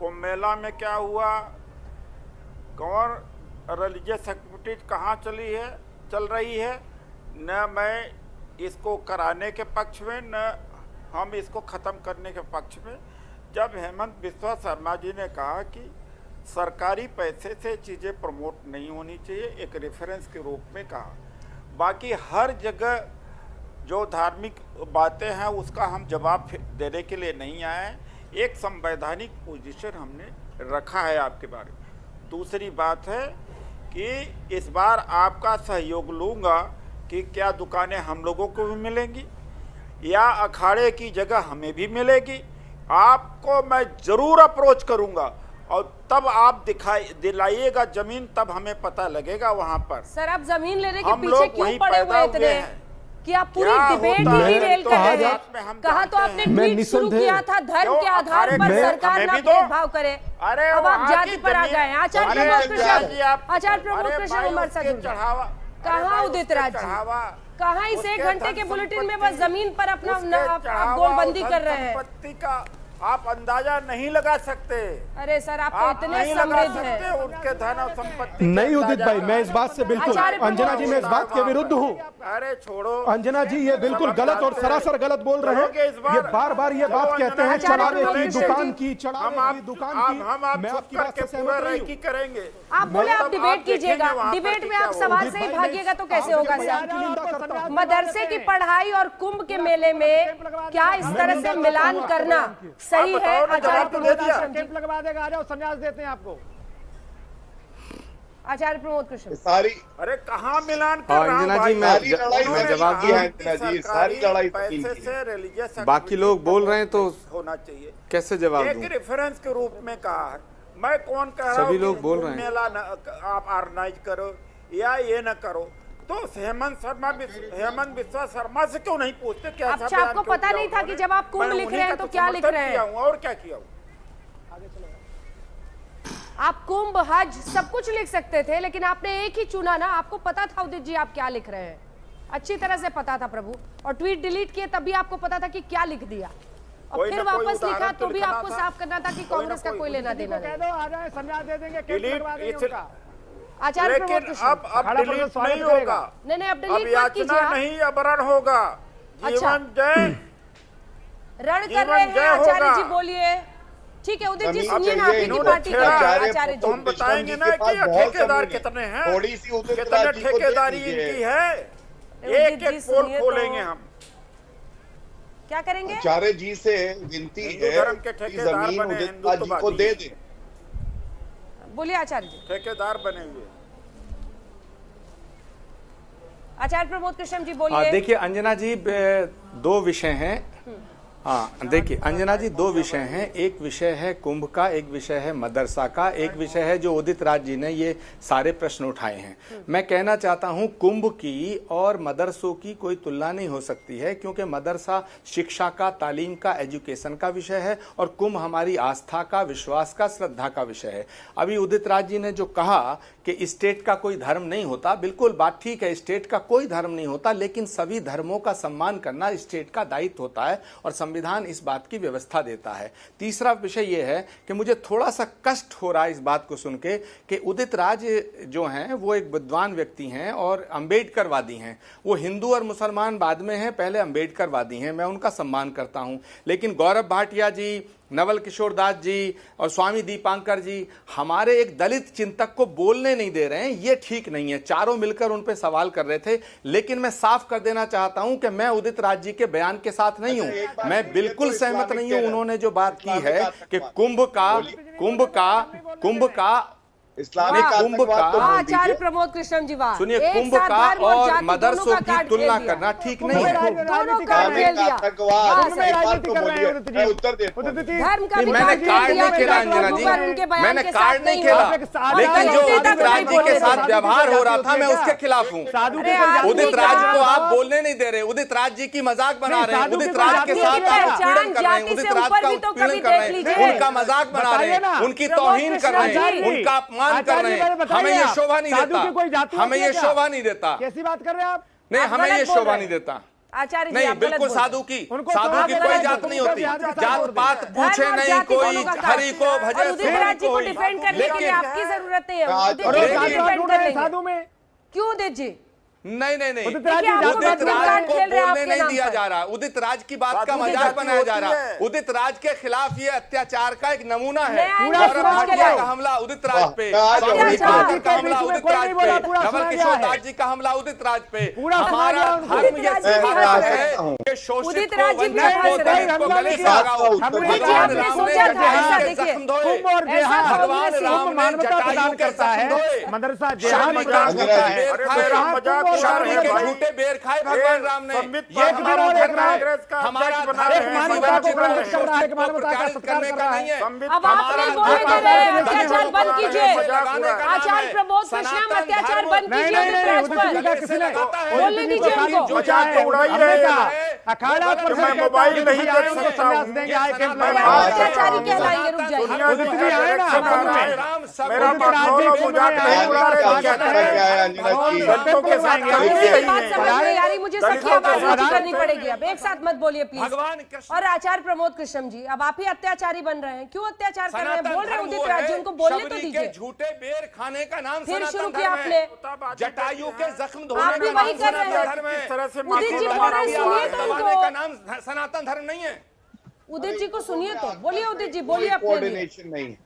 कुंभ मेला में क्या हुआ, कौन रिलीजियस एक्टिविटीज कहाँ चल रही है, न मैं इसको कराने के पक्ष में, न हम इसको ख़त्म करने के पक्ष में। जब हेमंत बिस्वा शर्मा जी ने कहा कि सरकारी पैसे से चीज़ें प्रमोट नहीं होनी चाहिए, एक रेफरेंस के रूप में कहा। बाकी हर जगह जो धार्मिक बातें हैं उसका हम जवाब देने के लिए नहीं आए। एक संवैधानिक पोजीशन हमने रखा है आपके बारे में। दूसरी बात है कि इस बार आपका सहयोग लूँगा कि क्या दुकानें हम लोगों को भी मिलेंगी या अखाड़े की जगह हमें भी मिलेगी। आपको मैं ज़रूर अप्रोच करूँगा, और तब आप दिलाइएगा जमीन, तब हमें पता लगेगा वहाँ पर। सर आप जमीन लेने के पीछे क्यों पड़े हुए इतने कि आप पूरी डिबेट ही रेल कर रहे हैं? कहा तो आपने ट्वीट शुरू किया था धर्म के आधार पर सरकार ना भेदभाव करे, अब आप जाति पर आ गए। आचार्य प्रमोद कृष्ण उमर से कहाँ उदित राज जी, कहाँ इस 1 घंटे के बुलेटिन में बस जमीन पर अपना गोलबंदी कर रहे हैं? आप अंदाजा नहीं लगा सकते। अरे सर आप तो इतने समृद्ध हैं। उनके धन और संपत्ति नहीं उदित भाई, मैं इस बात से बिल्कुल, अंजना जी मैं इस बात के विरुद्ध हूँ। अरे छोड़ो अंजना जी, ये बिल्कुल गलत और सरासर गलत बोल रहे हैं। ये बार बार ये बात कहते हैं चढ़ावे की दुकान की, चढ़ावे की दुकान की। मैं आपकी बात से सहमत नहीं करेंगे। आप बोले आप डिबेट कीजिएगा, डिबेट में आप सवाल से ही भागिएगा तो कैसे होगा सर? मदरसे की पढ़ाई और कुंभ के मेले में क्या इस तरह से मिलान करना सही है? आचार्य प्रमोद कैंप लगवा देगा, आ जाओ संन्यास देते हैं आपको। आचार्य प्रमोद कृष्ण सारी, अरे कहाँ मिलान कर रहा हूं भाई? सारी लड़ाई मैं जवाब दिया है अंजना जी, सारी लड़ाई पैसे से रिलीजियस बाकी लोग बोल रहे हैं तो होना चाहिए, कैसे जवाब दूं? एक रेफरेंस के रूप में कहा है। मैं कौन कह रहा हूँ सभी लोग बोल रहे हैं मेला आप ऑर्गेनाइज करो या ये न करो, तो हेमंत बिस्वा शर्मा से क्यों नहीं पूछते? क्या अच्छा आपको पता नहीं था कि जब आप कुंभ लिख रहे हैं तो क्या लिख रहे हैं? और क्या किया? आप कुंभ हज सब कुछ लिख सकते थे, लेकिन आपने एक ही चुना ना। आपको पता था उदित जी आप क्या लिख रहे हैं, अच्छी तरह से पता था प्रभु। और ट्वीट डिलीट किए तब भी आपको पता था कि क्या लिख दिया, और फिर वापस लिखा तो भी आपको साफ करना था कि कांग्रेस का कोई लेना देना नहीं। आ जाए संन्यास दे देंगे, कैंप लगवा देंगे उनका। आचार्य प्रमोद कृष्ण अब डिलीट नहीं होगा, नहीं अब डिलीट मत कीजिए, नहीं अबरण होगा। जीवन जय रण कर रहे हैं आचार्य जी, बोलिए ठीक है उदित जी, जमीन सुनिए ना, चाहिए, आपकी इन्होंने पार्टी का आचार्य आचार्य जी। तो हम बताएंगे ना कि ये ठेकेदार कितने हैं, थोड़ी सी उदित कितने राज जी को दे ठेकेदारी दीजिए। इनकी है। उदित एक जी एक पोल सुनिए खोलेंगे तो। हम। क्या करेंगे? आचार्य जी से विनती हिंदू है धर्म के कि ठेकेदार जमीन बने, उदित राज जी को हिंदुत्ववादी। दे दें। बोलिए आचार्य जी। ठेकेदार बने हुए। आचार्य प्रमोद कृष्ण जी बोलिए। देखिए अंजना जी, दो विषय हैं। हाँ देखिए अंजना जी, दो विषय हैं। एक विषय है कुंभ का, एक विषय है मदरसा का, एक विषय है जो उदित राज जी ने ये सारे प्रश्न उठाए हैं। मैं कहना चाहता हूं कुंभ की और मदरसों की कोई तुलना नहीं हो सकती है, क्योंकि मदरसा शिक्षा का, तालीम का, एजुकेशन का विषय है और कुंभ हमारी आस्था का, विश्वास का, श्रद्धा का विषय है। अभी उदित राज जी ने जो कहा कि स्टेट का कोई धर्म नहीं होता, बिल्कुल बात ठीक है, स्टेट का कोई धर्म नहीं होता, लेकिन सभी धर्मों का सम्मान करना स्टेट का दायित्व होता है और संविधान इस बात की व्यवस्था देता है। तीसरा विषय यह है कि मुझे थोड़ा सा कष्ट हो रहा है इस बात को सुन के कि उदित राज जो हैं वो एक विद्वान व्यक्ति हैं और अंबेडकरवादी हैं। वो हिंदू और मुसलमान बाद में हैं, पहले अंबेडकरवादी हैं, मैं उनका सम्मान करता हूं। लेकिन गौरव भाटिया जी, नवल किशोर दास जी और स्वामी दीपांकर जी हमारे एक दलित चिंतक को बोलने नहीं दे रहे हैं, ये ठीक नहीं है। चारों मिलकर उन पे सवाल कर रहे थे, लेकिन मैं साफ कर देना चाहता हूं कि मैं उदित राज जी के बयान के साथ नहीं हूं। मैं बिल्कुल सहमत नहीं हूं उन्होंने जो बात की है कि कुंभ का इस्लामिक आतंकवाद तो बोल आचार्य दीजिए। प्रमोद कृष्ण जी वाह। सुनिए, एक कुंभ साथ का धर्म और जाति मदरसों दोनों का की कार्ड तुलना खेल दिया। करना ठीक नहीं है। दोनों कार्ड खेल दिया। आतंकवाद बस, एक बार तो बोलिए, मैं उत्तर देता हूं। धर्म का भी मैंने कार्ड कार्ड खेल नहीं दिया। खेला अंजना जी, उनके बयान मैंने के कार्ड साथ नहीं नहीं खेला, हुआ। लेकिन जो दलित उदित राज जी के साथ व्यवहार हो रहा था मैं उसके खिलाफ हूँ। उदित राज को आप बोलने नहीं दे रहे, उदित राज जी की मजाक बना रहे हैं, उदित राज के साथ आप उत्पीड़न कर रहे हैं, उदित राज का उत्पीड़न कर रहे हैं, उनका मजाक बना रहे हैं, उनकी तौहीन कर रहे हैं, उनका अपमान कर रहे हैं। हमें ये शोभा नहीं देता, हमें ये शोभा नहीं देता। कैसी बात कर रहे हैं आप? नहीं, हमें ये शोभा नहीं देता। आचार्य जी नहीं, आप बिल्कुल गलत साधु बोल की रहे हैं। साधु की कोई जात नहीं होती, जात पात पूछे नहीं, कोई हरि को भजे और उदित राज जी को डिफेंड करने के लिए आपकी जरूरत नहीं है। उदित जी को डिफेंड कर लेंगे। साधु में क्यों उदित जी? नहीं नहीं नहीं, उदित राज को बोलने नहीं दिया जा रहा। उदित राज की बात का मजाक बनाया जा रहा है। उदित राज के खिलाफ ये अत्याचार का एक नमूना है। गौरव भाटिया का हमला उदित राज पे, स्वामी दीपांकर का हमला उदित राज पे, नवल किशोर दास जी का हमला उदित राज पे। हमारा धर्म ये सिखाता है कि शोषित को, वंचित को, दलित को गले से लगाओ। भगवान राम ने जटायु के जख्म धोए, भगवान राम ने जटायु के जख्म धोए। मदरसा शामी का शामी के झूठे बेर खाए भगवान राम ने। ये हमारा धर्म है, हमारा करने का नहीं है। अब आप नहीं बोलने दे रहे हैं, अत्याचार बंद कीजिए। आचार्य प्रमोद कृष्ण अत्याचार बंद कीजिए उदित राज पर। बोलने दीजिए उनको। अखाड़ा पर मैं मोबाइल नहीं देख सकता हूं। अत्याचारी कहलाएंगे, रुक जाइए। मेरा मजाक नहीं उड़ा रहे। दलितों के साथ बात समझ में आ रही, मुझे सबकी आवाज ऊंची करनी पड़ेगी। अब एक साथ मत बोलिए प्लीज। और आचार्य प्रमोद कृष्ण जी, अब आप ही अत्याचारी बन रहे हैं। क्यों अत्याचार कर रहे हैं? बोल रहे हैं उदित राज जी, उनको बोलने तो दीजिए। झूठे बेर खाने का नाम फिर शुरू किया आपने। जटायु के जख्म आप धोने भी का वही नाम कर रहे सनातन हैं। धर्म है। उदित जी बोल रहे हैं, सुनिए तो उनको। का नाम सनातन धर्म नहीं है। उदित जी को सुनिए तो। बोलिए उदित जी, बोलिए अपने लिए। कोऑर्डिनेशन नहीं है।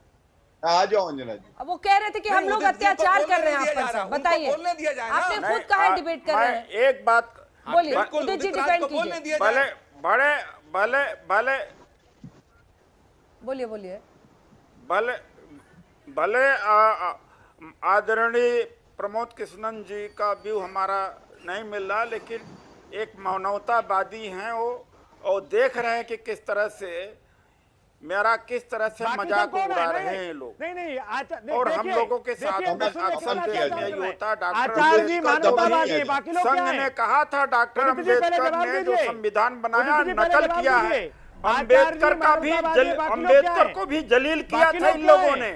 आ जाओ अंजना जी। अब वो कह रहे थे कि हम लोग अत्याचार कर रहे हैं आप पर। बताइए, आपने खुद कहा डिबेट कर रहे हैं। एक बात बोलिए उदित जी, डिफेंड कीजिए। भले भले भले भले बोलिए बोलिए। भले भले आदरणीय प्रमोद कृष्णन जी का व्यू हमारा नहीं मिल रहा, लेकिन एक मानवतावादी हैं वो, और देख रहे हैं कि किस तरह से मेरा किस तरह से मजाक उड़ा रहे हैं लोग। नहीं, और हम लोगों के साथ में अक्सर यही होता। आचार्य जी मानवतावादी, बाकी लोग संघ क्या ने हैं? कहा था डॉक्टर उदित जी, पहले अम्बेडकर जवाब ने जो दीजिए। संविधान बनाया उदित जी, पहले नकल जवाब किया है। दीजिए। अम्बेडकर का भी बाकी लोग क्या अम्बेडकर हैं? को भी जलील किया बाकी था लोग इन क्या लोगों हैं? ने।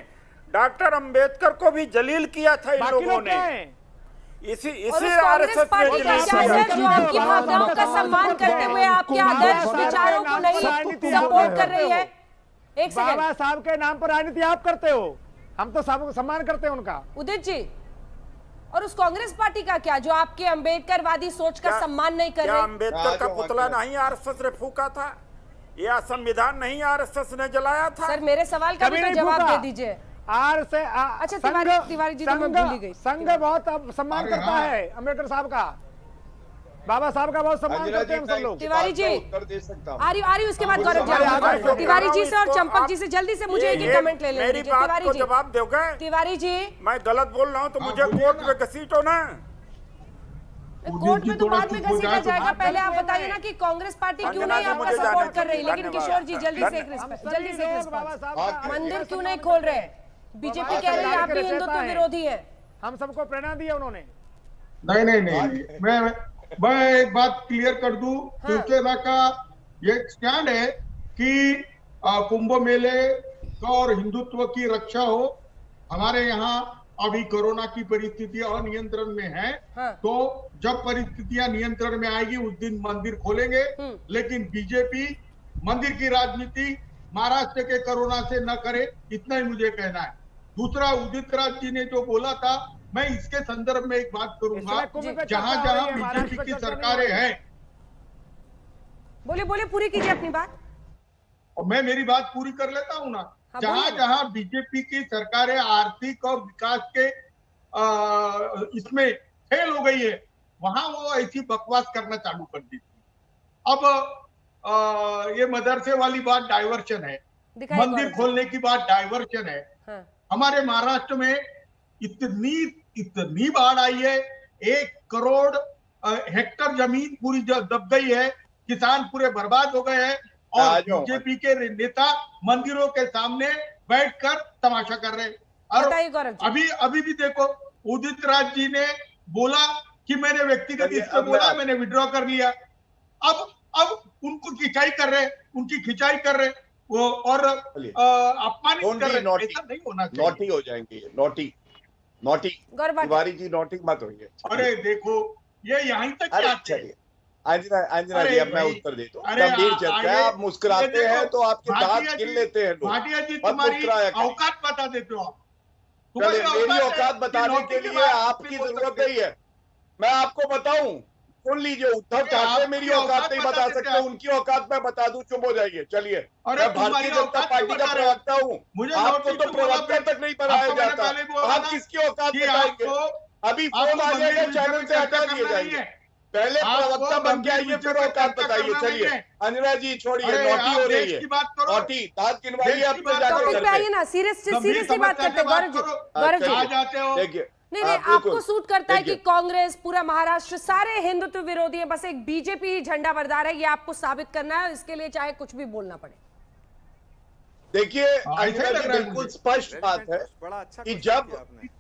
डॉक्टर अम्बेडकर को भी जलील किया था इन बाकी लोगों लोग क्या ने। हैं? इसी और इसी उस कांग्रेस आरएसएस पार्टी ने का जलील क्या किया। है जो आपकी भावनाओं का सम्मान करते हुए आपके आदर्श विचारों को नहीं सपोर्ट कर रही है? एक सेकंड। बाबा साहब के नाम पर राजनीति आप करते हो, हम तो सबको सम्मान करते हैं उनका। उदित जी, और उस कांग्रेस पार्टी का क्या जो आपके अंबेडकरवादी सोच का सम्मान नहीं कर क्या रही? अम्बेडकर का पुतला नहीं आरएसएस ने फूका था? यह संविधान नहीं आरएसएस ने जलाया था। सर मेरे सवाल का भी तो जवाब दे दीजिए। अच्छा तिवारी जी तो मैं भूल ही गई। संघ बहुत सम्मान करता है अम्बेडकर साहब का, बाबा साहब का बहुत सम्मान करते हैं हम सब लोग। तिवारी जी आरी उसके बाद गौरव जी, तिवारी जी से और चंपक जी से जल्दी से मुझे एक कमेंट ले लेंगे। तिवारी जी जवाब दोगे? तिवारी जी मैं गलत बोल रहा हूँ तो मुझे कोर्ट में घसीटो ना। कोर्ट में तो बाद में घसीटा जाएगा, पहले आप बताइए ना कि कांग्रेस पार्टी क्यों नहीं आपका सपोर्ट कर रही। लेकिन किशोर जी जल्दी से मंदिर क्यों नहीं खोल रहे? बीजेपी कह रही है आप भी हिंदुत्व विरोधी है। हम सबको प्रेरणा दी है उन्होंने। नहीं मैं एक बात क्लियर कर दूं। शिवसेना का ये स्टैंड है कि कुंभ मेले का और हिंदुत्व की रक्षा हो। हमारे यहाँ अभी कोरोना की परिस्थितियां अनियंत्रण में है, तो जब परिस्थितियां नियंत्रण में आएगी उस दिन मंदिर खोलेंगे। लेकिन बीजेपी मंदिर की राजनीति महाराष्ट्र के कोरोना से न करे, इतना ही मुझे कहना है। दूसरा, उदित राज जी ने जो बोला था, मैं इसके संदर्भ में एक बात करूंगा। जहां जहां बीजेपी की सरकारें हैं, बोले पूरी कीजिए अपनी बात। और मैं मेरी बात पूरी कर लेता हूं ना। जहां जहां बीजेपी की सरकारें आर्थिक और विकास के इसमें फेल हो गई है, वहां वो ऐसी बकवास करना चालू कर दी। अब ये मदरसे वाली बात डाइवर्शन है, मंदिर खोलने की बात डाइवर्शन है। हमारे महाराष्ट्र में इतनी बाढ़ आई है, 1 करोड़ हेक्टर जमीन पूरी दब गई है, किसान पूरे बर्बाद हो गए हैं। और बीजेपी के नेता मंदिरों के सामने बैठकर तमाशा कर रहे हैं। और अभी भी देखो, उदित राज जी ने बोला कि मैंने व्यक्तिगत इस पे बोला, मैंने विड्रॉ कर लिया। अब उनको खिंचाई कर रहे, उनकी खिंचाई कर रहे वो, और अपमानित कर रहे। ऐसा नहीं होना चाहिए। नोटी हो जाएंगे, नोटी तिवारी जी, नोटी मत होइए। अरे देखो, ये यहीं तक चलिए अंजना जी, अब मैं उत्तर देता हूँ। गंभीर चर्चा है, आप मुस्कुराते हैं तो आपके दांत गिन लेते हैं लोग। भाटिया जी, तुम्हारी औकात बता देते हो आप। मेरी औकात बताने के लिए आपकी जरूरत नहीं है। मैं आपको बताऊं, सुन लीजिए, उद्धव ठाकरे मेरी औकात नहीं बता सकते, उनकी औकात मैं बता दूं, चुप हो जाइए। चलिए, मैं भारतीय जनता पार्टी का प्रवक्ता हूँ, आपको तो प्रवक्ता तक नहीं बनाया जाता, आप किसकी औकात बताएंगे? अभी फोन आ जाएगा, चैनल से हटा दिए जाएंगे। पहले प्रवक्ता बन के आइए, फिर औकात बताइए। चलिए अंजना जी, छोड़िए, नोटी हो रही है, नोटी दांत गिनवाइए, अपने जाकर ना सीरियसली बात करते हैं। गौरव जी देखिए, नहीं, आपको सूट करता है कि कांग्रेस, पूरा महाराष्ट्र सारे हिंदुत्व विरोधी है, बस एक बीजेपी ही झंडा बरदार है, ये आपको साबित करना है, इसके लिए चाहे कुछ भी बोलना पड़े। देखिए, बिल्कुल स्पष्ट बात है कि जब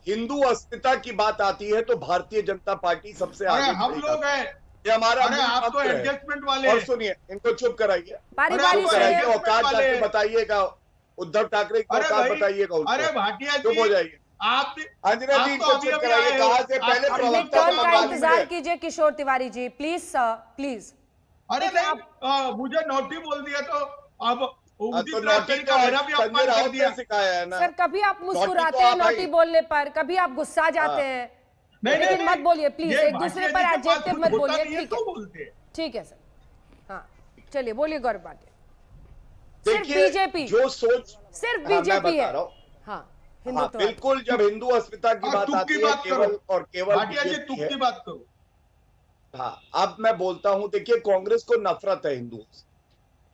हिंदू अस्मिता की बात आती है तो भारतीय जनता पार्टी सबसे आगे। हम लोग हैं, ये हमारा आप तो एडजस्टमेंट वाले। और सुनिए, इनको चुप कराइए, औकात जाके बताइएगा, उद्धव ठाकरे की औकात बताइएगा। अरे भाटिया, चुप हो जाइए आप। अंजना जी को चुप कराइए, कहा से पहले प्रवक्ता का इंतजार कीजिए। किशोर तिवारी जी प्लीज प्लीज। अरे नहीं, मुझे नोटी बोल दिया तो अब तो नोटी का संजय राउत ने सिखाया है ना। सर, कभी आप मुस्कुराते हैं नोटी बोलने पर, कभी आप गुस्सा जाते हैं। लेकिन मत बोलिए प्लीज, एक दूसरे पर एडजेक्टिव मत बोलिए। ठीक है सर, हाँ चलिए बोलिए गौरव भाटिया। सिर्फ बीजेपी जो सोच, सिर्फ बीजेपी है। हाँ, बिल्कुल, जब हिंदू अस्मिता की बात आती है केवल और केवल तुक की बात करो। हाँ, अब मैं बोलता हूं, देखिए कांग्रेस को नफरत है हिंदुओं से।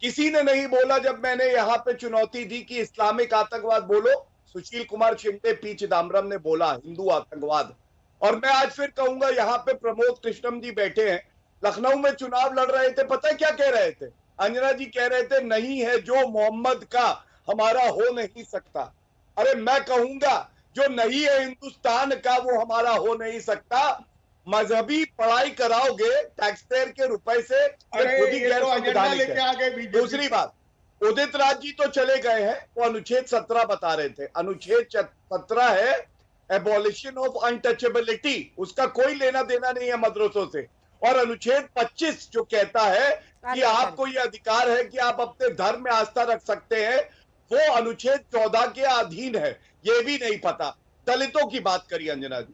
किसी ने नहीं बोला जब मैंने यहाँ पे चुनौती दी कि इस्लामिक आतंकवाद बोलो, सुशील कुमार शिंदे, पी चिदम्बरम ने बोला हिंदू आतंकवाद। और मैं आज फिर कहूंगा, यहाँ पे प्रमोद कृष्णम जी बैठे हैं, लखनऊ में चुनाव लड़ रहे थे, पता है क्या कह रहे थे? अंजना जी कह रहे थे, नहीं है जो मोहम्मद का हमारा हो नहीं सकता। अरे मैं कहूंगा, जो नहीं है हिंदुस्तान का वो हमारा हो नहीं सकता। मजहबी पढ़ाई कराओगे टैक्स पेयर के रुपए से, खुद ही गैर संवैधानिक है। दूसरी बात, उदित राज जी तो चले गए हैं, वो अनुच्छेद 17 बता रहे थे। अनुच्छेद 17 है एबॉलिशन ऑफ अनटचेबिलिटी, उसका कोई लेना देना नहीं है मदरसों से। और अनुच्छेद 25 जो कहता है कि आपको ये अधिकार है कि आप अपने धर्म में आस्था रख सकते हैं, वो अनुच्छेद 14 के अधीन है। ये भी नहीं पता। दलितों की बात करिए अंजना जी,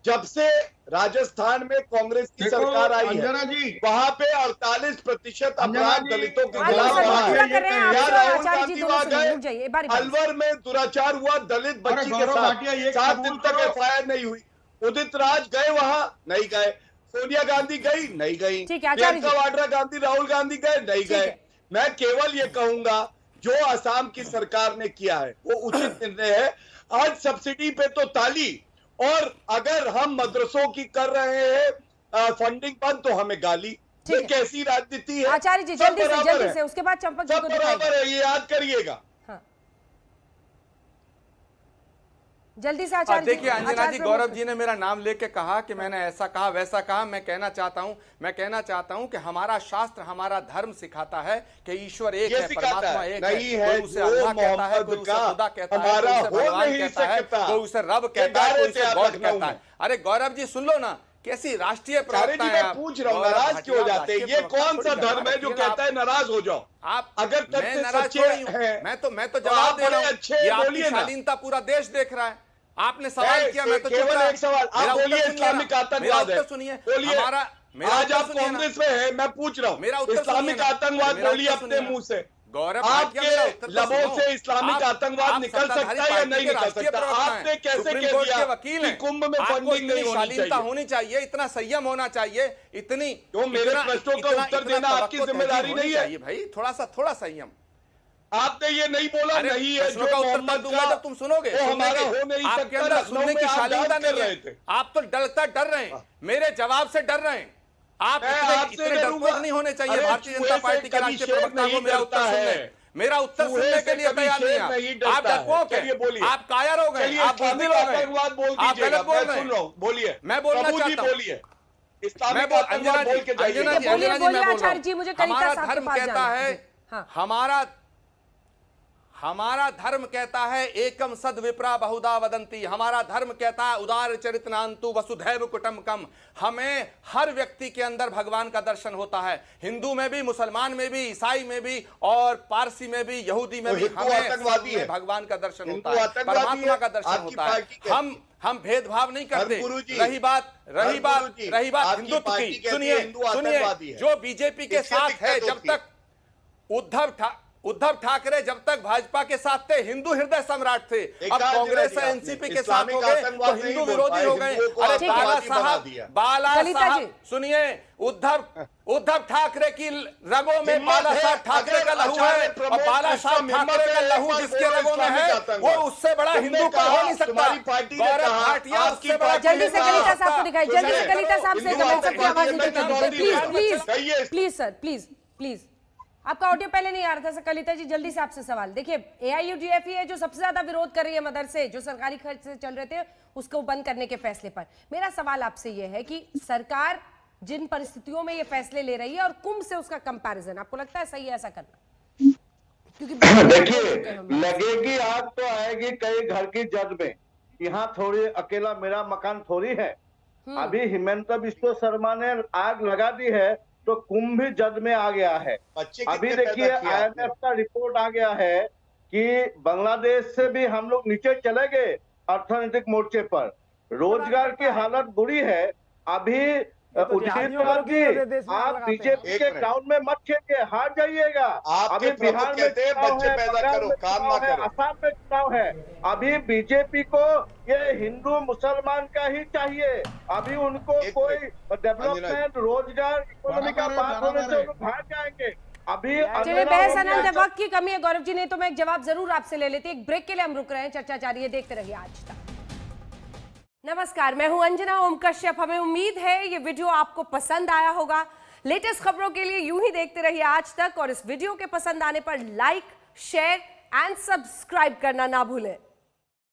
जब से राजस्थान में कांग्रेस की सरकार आई अंजना है जी, वहां पे 48% अपराध दलितों के हाँ, खिलाफ सर, हुआ पूरा है। कर रहे हैं आप, क्या सर, राहुल आचार्य गांधी जी वहां दोनों सुनिए, रुक गए? जाइए, बारी-बारी। अलवर में दुराचार हुआ दलित बच्ची के गौरव साथ, भाटिया, ये 7 कबूल दिन तक करो। एफआईआर नहीं हुई। उदित राज गए वहां, नहीं गए। सोनिया गांधी गई, नहीं गई। ठीक है, आचार्य जी। प्रियंका वाड्रा गांधी, राहुल गांधी गए, नहीं ठीक गए। है। मैं केवल ये कहूंगा जो असम की सरकार ने किया है वो उचित निर्णय है। आज सब्सिडी पे तो ताली, और अगर हम मदरसों की कर रहे हैं फंडिंग बंद तो हमें गाली। ठीक ये है। कैसी राजनीति है? आचार्य जी सब जल्दी बराबर है। से उसके बाद चंपक जी सब को दिखाएंगे। बराबर है, ये याद करिएगा। हाँ। जल्दी से आचार्य जी। देखिए अंजना आचार्य जी, प्रमुख। गौरव जी ने मेरा नाम लेके कहा कि मैंने ऐसा कहा वैसा कहा। मैं कहना चाहता हूं कि हमारा शास्त्र, हमारा धर्म सिखाता है कि ईश्वर एक ये है, सिखाता परमात्मा है। एक नहीं है। है, कोई उसे जो अल्लाह कहता है, कोई मोहम्मद उसे का खुदा कहता है, हमारा कोई उसे हो भगवान नहीं कहता है, सकता। कोई उसे रब कहता है, गारे कोई उसे से गॉड लखनऊ कहता है। में। अरे गौरव जी सुन लो ना, कैसी राष्ट्रीय अरे जी प्रवक्ता है मैं आप। पूछ रहा हूँ, गौरव नाराज भाटिया, क्यों हो जाते हैं? राष्ट्रीय ये प्रवक्ता कौन सा थोड़ी धर्म है जो गड़बड़ कहता है नाराज हो जाओ? आप अगर मैं तथ्य नाराज सच्चे क्यों नहीं हूं? हैं मैं तो तो जवाब आप दे रहा बड़े हूं। अच्छे ये आपकी बोलिए ना। शालीनता पूरा देश देख रहा है। आपने सवाल किया, मैं तो चुप केवल रहा। एक सवाल आप मेरा उत्तर बोलिए, सुनिए ना। इस्लामिक मेरा आतंकवाद है, उत्तर सुनिए। बोलिए। मेरा आज उत्तर आप सुनिए ना। कांग्रेस में है, मैं पूछ रहा मेरा हूँ, उत्तर इस्लामिक सुनिए ना। आतंकवाद मेरा बोलिए उत्तर अपने सुनिए ना। मुंह से। गौरव भाटिया, मेरा उत्तर आपके तो लबों सुनो। से इस्लामिक आप आतंकवाद निकल सत्ताधारी सकता है या पार्टी नहीं के निकल राष्ट्रीय सकता? प्रवक्ता हैं। आपने कैसे सुप्रीम कह कोर्ट दिया के वकील कि हैं। कुंभ में आपको फंडिंग इतनी नहीं होनी शालीनता चाहिए? होनी चाहिए, इतना संयम होना चाहिए, इतनी तो मेरे प्रश्नों का उत्तर देना आपकी तवक्को जिम्मेदारी होनी नहीं है? चाहिए भाई, थोड़ा संयम। आपने ये नहीं बोला अरे नहीं है प्रश्नों जो का उत्तर मोहम्मद तब दूंगा जब तुम सुनोगे। वो हमारा हो नहीं आपके सकता। अंदर लखनऊ सुनने में की आप शालीनता डांस कर नहीं रहे है। थे। आप तो डर रहे हैं, मेरे जवाब से डर रहे हैं। आप मैं इतने आपसे डरपोक डरूंगा। नहीं होने चाहिए अरे भारतीय जनता चूहे से पार्टी के कभी राष्ट्रीय शेर प्रवक्ता नहीं को मेरा उत्तर डरता सुनने, है। मेरा उत्तर चूहे सुनने से के लिए कभी तैयार शेर नहीं नहीं है। डरता आप है। डरपोक चलिए बोलिए। हैं, आप कायर हो गए, चलिए आप इस्लामिक बुज़दिल हो गए, आतंकवाद बोल आप दीजिएगा, गलत बोल मैं रहे सुन रहा हैं। हूँ, बोलिए। मैं बोलना प्रभु जी चाहता हूं। बोलिए, इस्लामिक मैं आतंकवाद बोल के जाइए। अंजना जी, बोलिए, अंजना जी, बोलिए, मैं बोल रहा आचार्य जी, मुझे हूं। कलिता हमारा साहब के धर्म पास कहता जाना है, है। हाँ। हमारा धर्म कहता है एकम सद विप्रा बहुधा वदंती। हमारा धर्म कहता है उदार चरितनांतु वसुधैव कुटुंबकम। हमें हर व्यक्ति के अंदर भगवान का दर्शन होता है, हिंदू में भी, मुसलमान में भी, ईसाई में भी, और पारसी में भी, यहूदी में भी। हमें सब में भगवान का दर्शन होता है, परमात्मा का दर्शन होता है। हम भेदभाव नहीं करते। रही बात हिंदुत्व की, सुनिए, जो बीजेपी के साथ है, जब तक उद्धव ठाकरे जब तक भाजपा के साथ थे हिंदू हृदय सम्राट थे। अब कांग्रेस से एनसीपी के साथ हो गए तो हिंदू विरोधी हो गए। अरे बाला साहब सुनिए, उद्धव ठाकरे की रगों में बाला साहब ठाकरे का लहू है, और बाला साहब ठाकरे का लहू जिसके रगों में है वो उससे बड़ा हिंदू कोई हो नहीं सकता। गौरव भाटिया उससे बड़ा। जल्दी से कलिता साहब को दिखाइए, जल्दी से कलिता साहब से कमेंट सबकी आवाज नीचे। Please sir, please. आपका ऑडियो पहले नहीं आ रहा था सर। कलिता जी जल्दी से आपसे सवाल। देखिए, AIUDF है जो सबसे ज्यादा विरोध कर रही है मदरसे जो सरकारी खर्च से चल रहे थे उसको बंद करने के फैसले पर। मेरा सवाल आपसे यह है कि सरकार जिन परिस्थितियों में ये फैसले ले रही है और कुंभ से उसका कंपैरिजन, आपको लगता है सही है ऐसा करना? क्योंकि देखिए, लगेगी आग तो आएगी कई घर की जद में। यहाँ थोड़ी अकेला मेरा मकान थोड़ी है। अभी हिमंता बिस्वा शर्मा ने आग लगा दी है तो कुंभ भी जद में आ गया है। अभी देखिए, IMF का रिपोर्ट आ गया है कि बांग्लादेश से भी हम लोग नीचे चले गए अर्थनैतिक मोर्चे पर। रोजगार की हालत बुरी है। अभी उदित राज जी, आप बीजेपी के ग्राउंड में मत खेलिए, हार जाइएगा। अभी बिहार में बच्चे पैदा करो, काम ना करो। असम में चुनाव है। अभी बीजेपी को ये हिंदू मुसलमान का ही चाहिए। अभी उनको कोई डेवलपमेंट, रोजगार, इकोनॉमी का बात होने से लोग भाग जाएंगे। अभी चलिए, बहस अनंत है, वक्त की कमी है गौरव जी, नहीं तो मैं एक जवाब जरूर आपसे ले लेती। एक ब्रेक के लिए हम रुक रहे हैं, चर्चा जारी है, देखते रहिए आज तक। नमस्कार, मैं हूं अंजना ओम कश्यप। हमें उम्मीद है ये वीडियो आपको पसंद आया होगा। लेटेस्ट खबरों के लिए यूं ही देखते रहिए आज तक, और इस वीडियो के पसंद आने पर लाइक, शेयर एंड सब्सक्राइब करना ना भूलें।